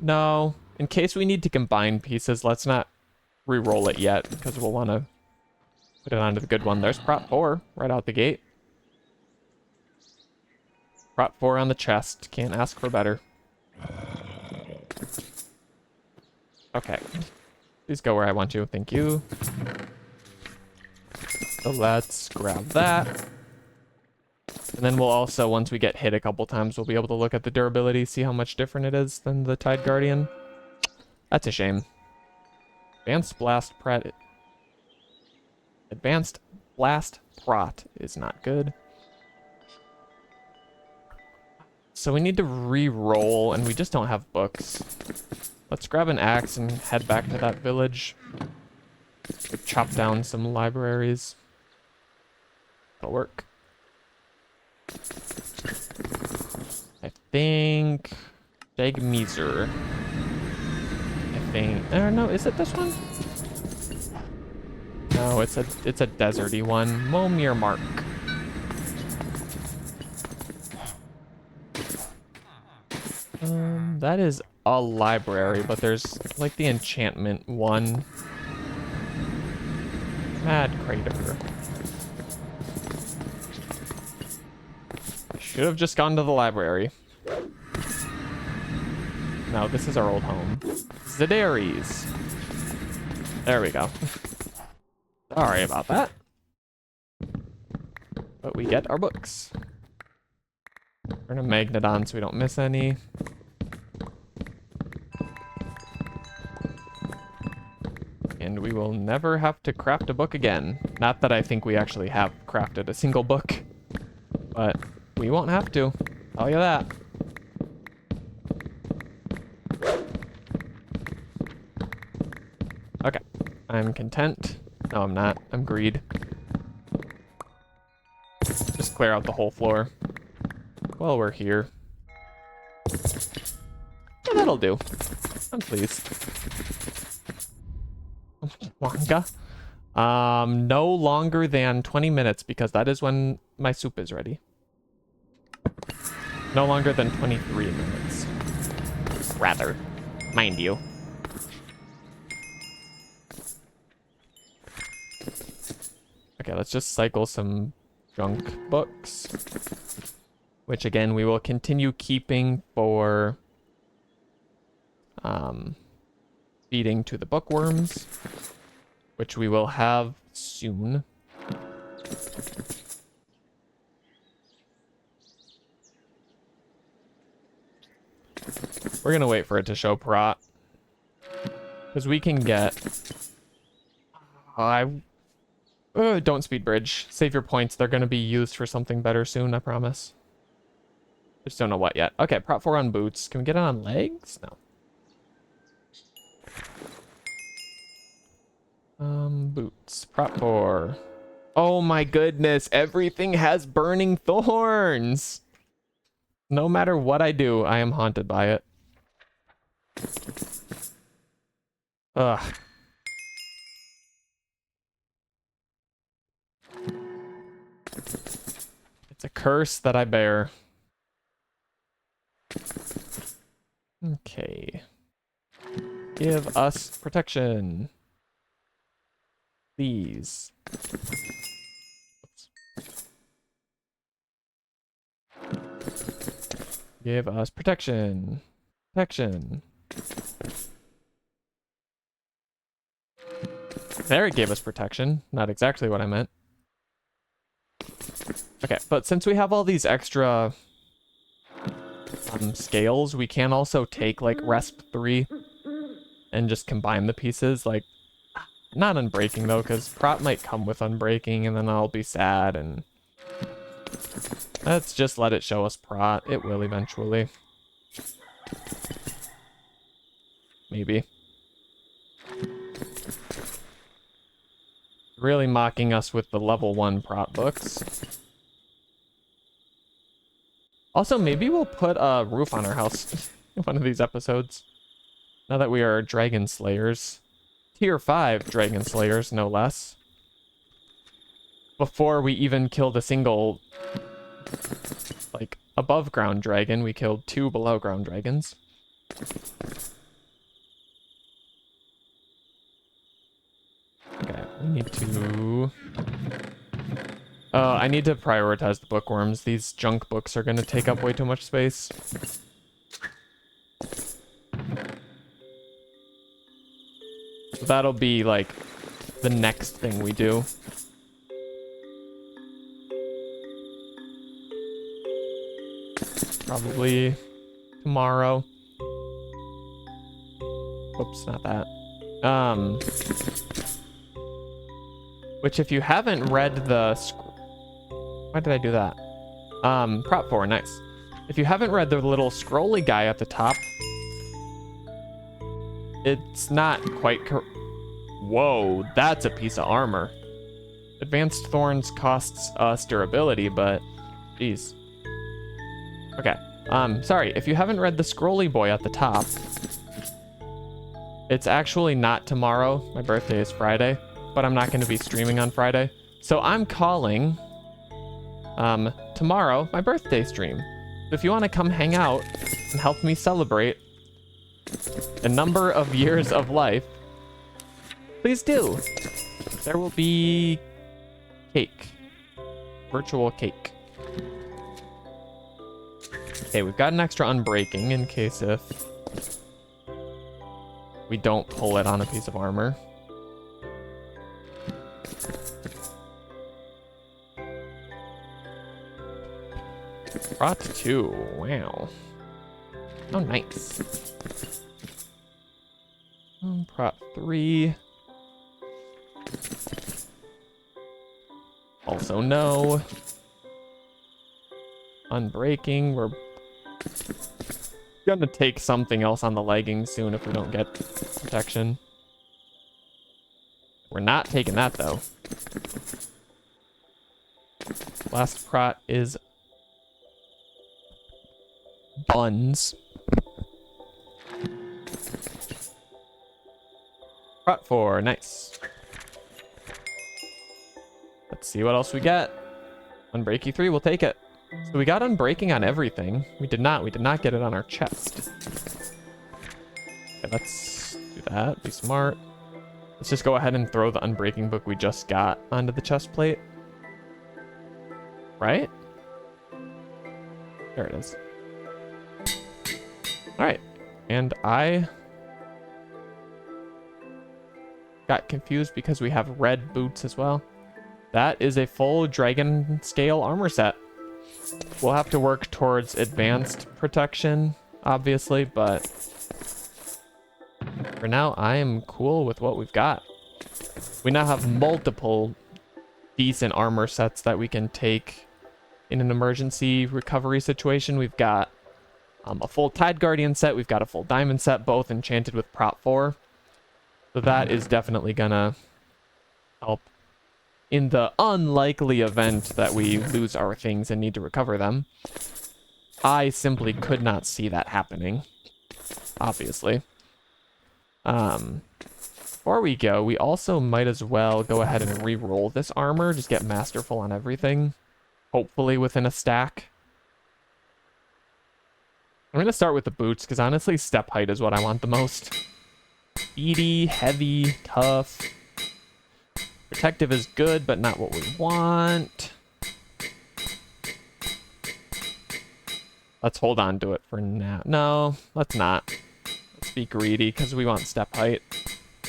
Speaker 1: no, in case we need to combine pieces, let's not re-roll it yet because we'll want to put it onto the good one. There's prop 4 right out the gate. Prop 4 on the chest. Can't ask for better. Okay. Please go where I want you. Thank you. So let's grab that. And then we'll also, once we get hit a couple times, we'll be able to look at the durability, see how much different it is than the Tide Guardian. That's a shame. Advanced Blast Prot is not good. So we need to re-roll, and we just don't have books. Let's grab an axe and head back to that village. Chop down some libraries. That'll work. I think Jagmeezer. No, is it this one? No, it's a deserty one. Momir Mark. That is a library, but there's like the enchantment one. Mad Crater. I should have just gone to the library. No, this is our old home. Zadaries. There we go. Sorry about that. But we get our books. Turn a magnet on so we don't miss any. And we will never have to craft a book again. Not that I think we actually have crafted a single book. But we won't have to. Tell you that. Okay. I'm content. No, I'm not. I'm greed. Just clear out the whole floor. Well, we're here. Yeah, that'll do. I'm pleased. Manga. No longer than 20 minutes because that is when my soup is ready. No longer than 23 minutes. Rather, mind you. Okay, let's just cycle some junk books. Which again, we will continue keeping for feeding to the bookworms. Which we will have soon. We're gonna wait for it to show prot. Because we can get... don't speed bridge. Save your points. They're gonna be used for something better soon, I promise. Just don't know what yet. Okay, prop 4 on boots. Can we get it on legs? No. Boots. Prop 4. Oh my goodness. Everything has burning thorns. No matter what I do, I am haunted by it. Ugh. It's a curse that I bear. Okay. Give us protection. Please. Oops. Give us protection. Protection. There, it gave us protection. Not exactly what I meant. Okay, but since we have all these extra scales, we can also take like resp 3 and just combine the pieces. Like, not unbreaking though, because prot might come with unbreaking and then I'll be sad, and let's just let it show us prot. It will eventually. Maybe. Really mocking us with the level 1 prot books. Also, maybe we'll put a roof on our house in one of these episodes. Now that we are dragon slayers. Tier 5 dragon slayers, no less. Before we even killed a single, like, above ground dragon, we killed 2 below ground dragons. Okay, we need to... I need to prioritize the bookworms. These junk books are going to take up way too much space. So that'll be, like, the next thing we do. Probably tomorrow. Oops, not that. Which, if you haven't read the... Why did I do that? Prop 4, nice. If you haven't read the little scrolly guy at the top, it's not quite Whoa, that's a piece of armor. Advanced Thorns costs us durability, but... Jeez. Okay. Sorry, if you haven't read the scrolly boy at the top, it's actually not tomorrow. My birthday is Friday, but I'm not going to be streaming on Friday. So I'm calling... tomorrow, my birthday stream. If you want to come hang out and help me celebrate a number of years of life, please do. There will be cake. Virtual cake. Okay, we've got an extra unbreaking in case if we don't pull it on a piece of armor. Prot 2, wow. Oh, nice. Prot 3. Also no. Unbreaking, we're gonna take something else on the leggings soon if we don't get protection. We're not taking that though. Last prot is buns. Prot 4, nice. Let's see what else we get. Unbreaky 3, we'll take it. So we got unbreaking on everything. We did not get it on our chest. Okay, let's do that, be smart. Let's just go ahead and throw the unbreaking book we just got onto the chest plate. Right? There it is. Alright, and I got confused because we have red boots as well. That is a full dragon scale armor set. We'll have to work towards advanced protection, obviously, but for now, I am cool with what we've got. We now have multiple decent armor sets that we can take in an emergency recovery situation. We've got a full Tide Guardian set. We've got a full Diamond set, both enchanted with Prot 4. So that is definitely gonna help in the unlikely event that we lose our things and need to recover them. I simply could not see that happening, obviously. Before we go, we also might as well go ahead and re-roll this armor, just get masterful on everything. hopefully within a stack. I'm going to start with the boots, because honestly, step height is what I want the most. Speedy, heavy, tough. Protective is good, but not what we want. Let's hold on to it for now. No, let's not. Let's be greedy, because we want step height.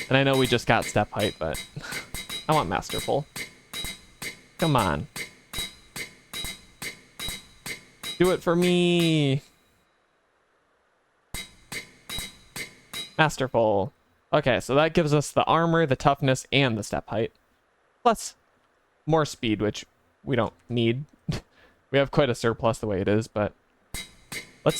Speaker 1: And I know we just got step height, but I want masterful. Come on. Do it for me. Masterful. Okay, so that gives us the armor, the toughness, and the step height. Plus more speed, which we don't need. We have quite a surplus the way it is, but I'm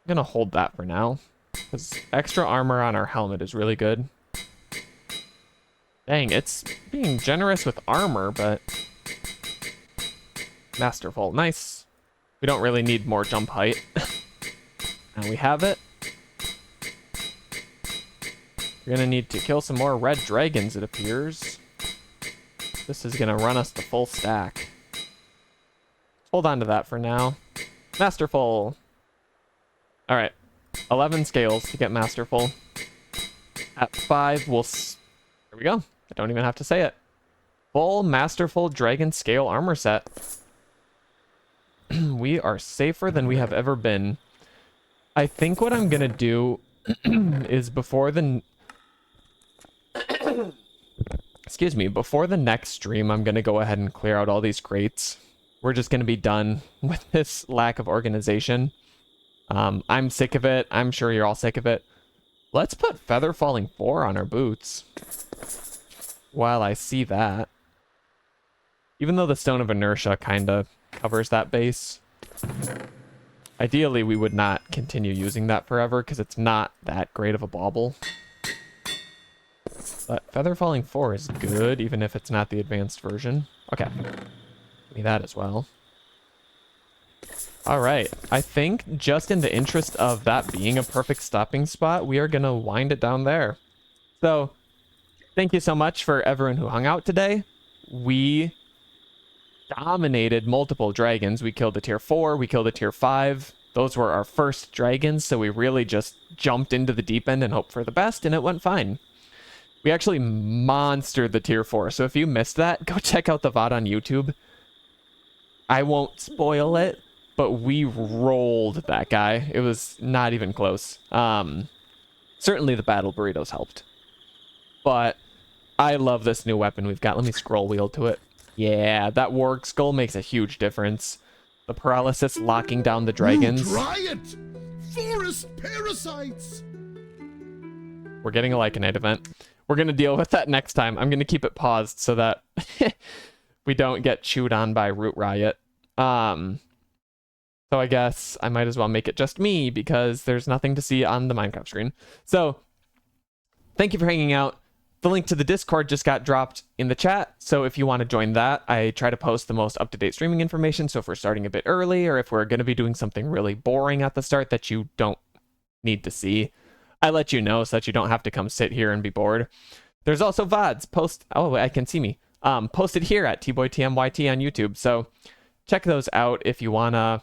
Speaker 1: gonna hold that for now, because extra armor on our helmet is really good. Dang, it's being generous with armor, but masterful. Nice. We don't really need more jump height. And we have it. We're gonna need to kill some more red dragons, it appears. This is gonna run us the full stack. Hold on to that for now. Masterful. Alright. 11 scales to get masterful. At 5, we'll... There we go. I don't even have to say it. Full masterful dragon scale armor set. We are safer than we have ever been. I think what I'm gonna do is before the... Excuse me, before the next stream, I'm going to go ahead and clear out all these crates. We're just going to be done with this lack of organization. I'm sick of it. I'm sure you're all sick of it. Let's put Feather Falling 4 on our boots. While I see that. Even though the Stone of Inertia kind of covers that base. Ideally, we would not continue using that forever, because it's not that great of a bauble. But Feather Falling 4 is good, even if it's not the advanced version. Okay. Give me that as well. Alright. I think just in the interest of that being a perfect stopping spot, we are going to wind it down there. So, thank you so much for everyone who hung out today. We dominated multiple dragons. We killed a tier 4, we killed a tier 5. Those were our first dragons, so we really just jumped into the deep end and hoped for the best, and it went fine. We actually monstered the tier 4, so if you missed that, go check out the VOD on YouTube. I won't spoil it, but we rolled that guy. It was not even close. Certainly the battle burritos helped. But I love this new weapon we've got. Let me scroll wheel to it. Yeah, that warg skull makes a huge difference. The paralysis locking down the dragons.
Speaker 2: Try it! Forest parasites!
Speaker 1: We're getting a Lycanite event. We're going to deal with that next time. I'm going to keep it paused so that we don't get chewed on by Root Riot. So I guess I might as well make it just me because there's nothing to see on the Minecraft screen. So thank you for hanging out. The link to the Discord just got dropped in the chat. So if you want to join that, I try to post the most up-to-date streaming information. So if we're starting a bit early or if we're going to be doing something really boring at the start that you don't need to see, I let you know so that you don't have to come sit here and be bored. There's also VODs. Oh, I can see me. Posted here at tboytmyt on YouTube. So check those out if you want to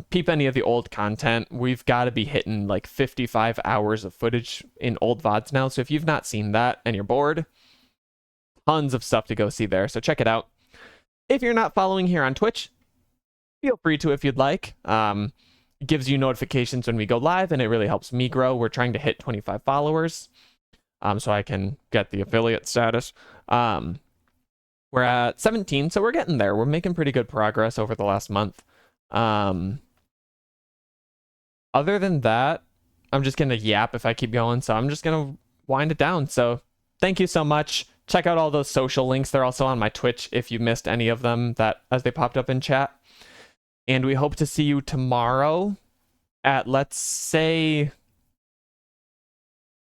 Speaker 1: peep any of the old content. We've got to be hitting like 55 hours of footage in old VODs now. So if you've not seen that and you're bored, tons of stuff to go see there. So check it out. If you're not following here on Twitch, feel free to if you'd like. It gives you notifications when we go live, and it really helps me grow. We're trying to hit 25 followers, so I can get the affiliate status. We're at 17, so we're getting there. We're making pretty good progress over the last month. Other than that, I'm just going to yap if I keep going, so I'm just going to wind it down. So thank you so much. Check out all those social links. They're also on my Twitch if you missed any of them that as they popped up in chat. And we hope to see you tomorrow at, let's say,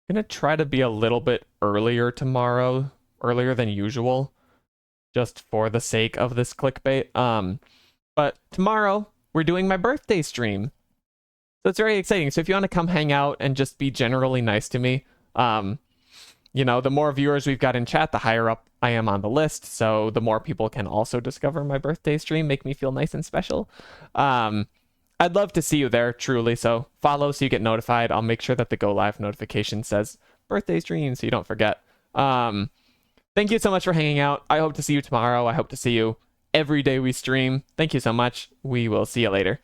Speaker 1: I'm going to try to be a little bit earlier tomorrow, earlier than usual, just for the sake of this clickbait. But tomorrow, we're doing my birthday stream. So it's very exciting. So if you want to come hang out and just be generally nice to me, you know, the more viewers we've got in chat, the higher up I am on the list, so the more people can also discover my birthday stream, make me feel nice and special. I'd love to see you there, truly. So follow so you get notified. I'll make sure that the go live notification says birthday stream so you don't forget. Thank you so much for hanging out. I hope to see you tomorrow. I hope to see you every day we stream. Thank you so much. We will see you later.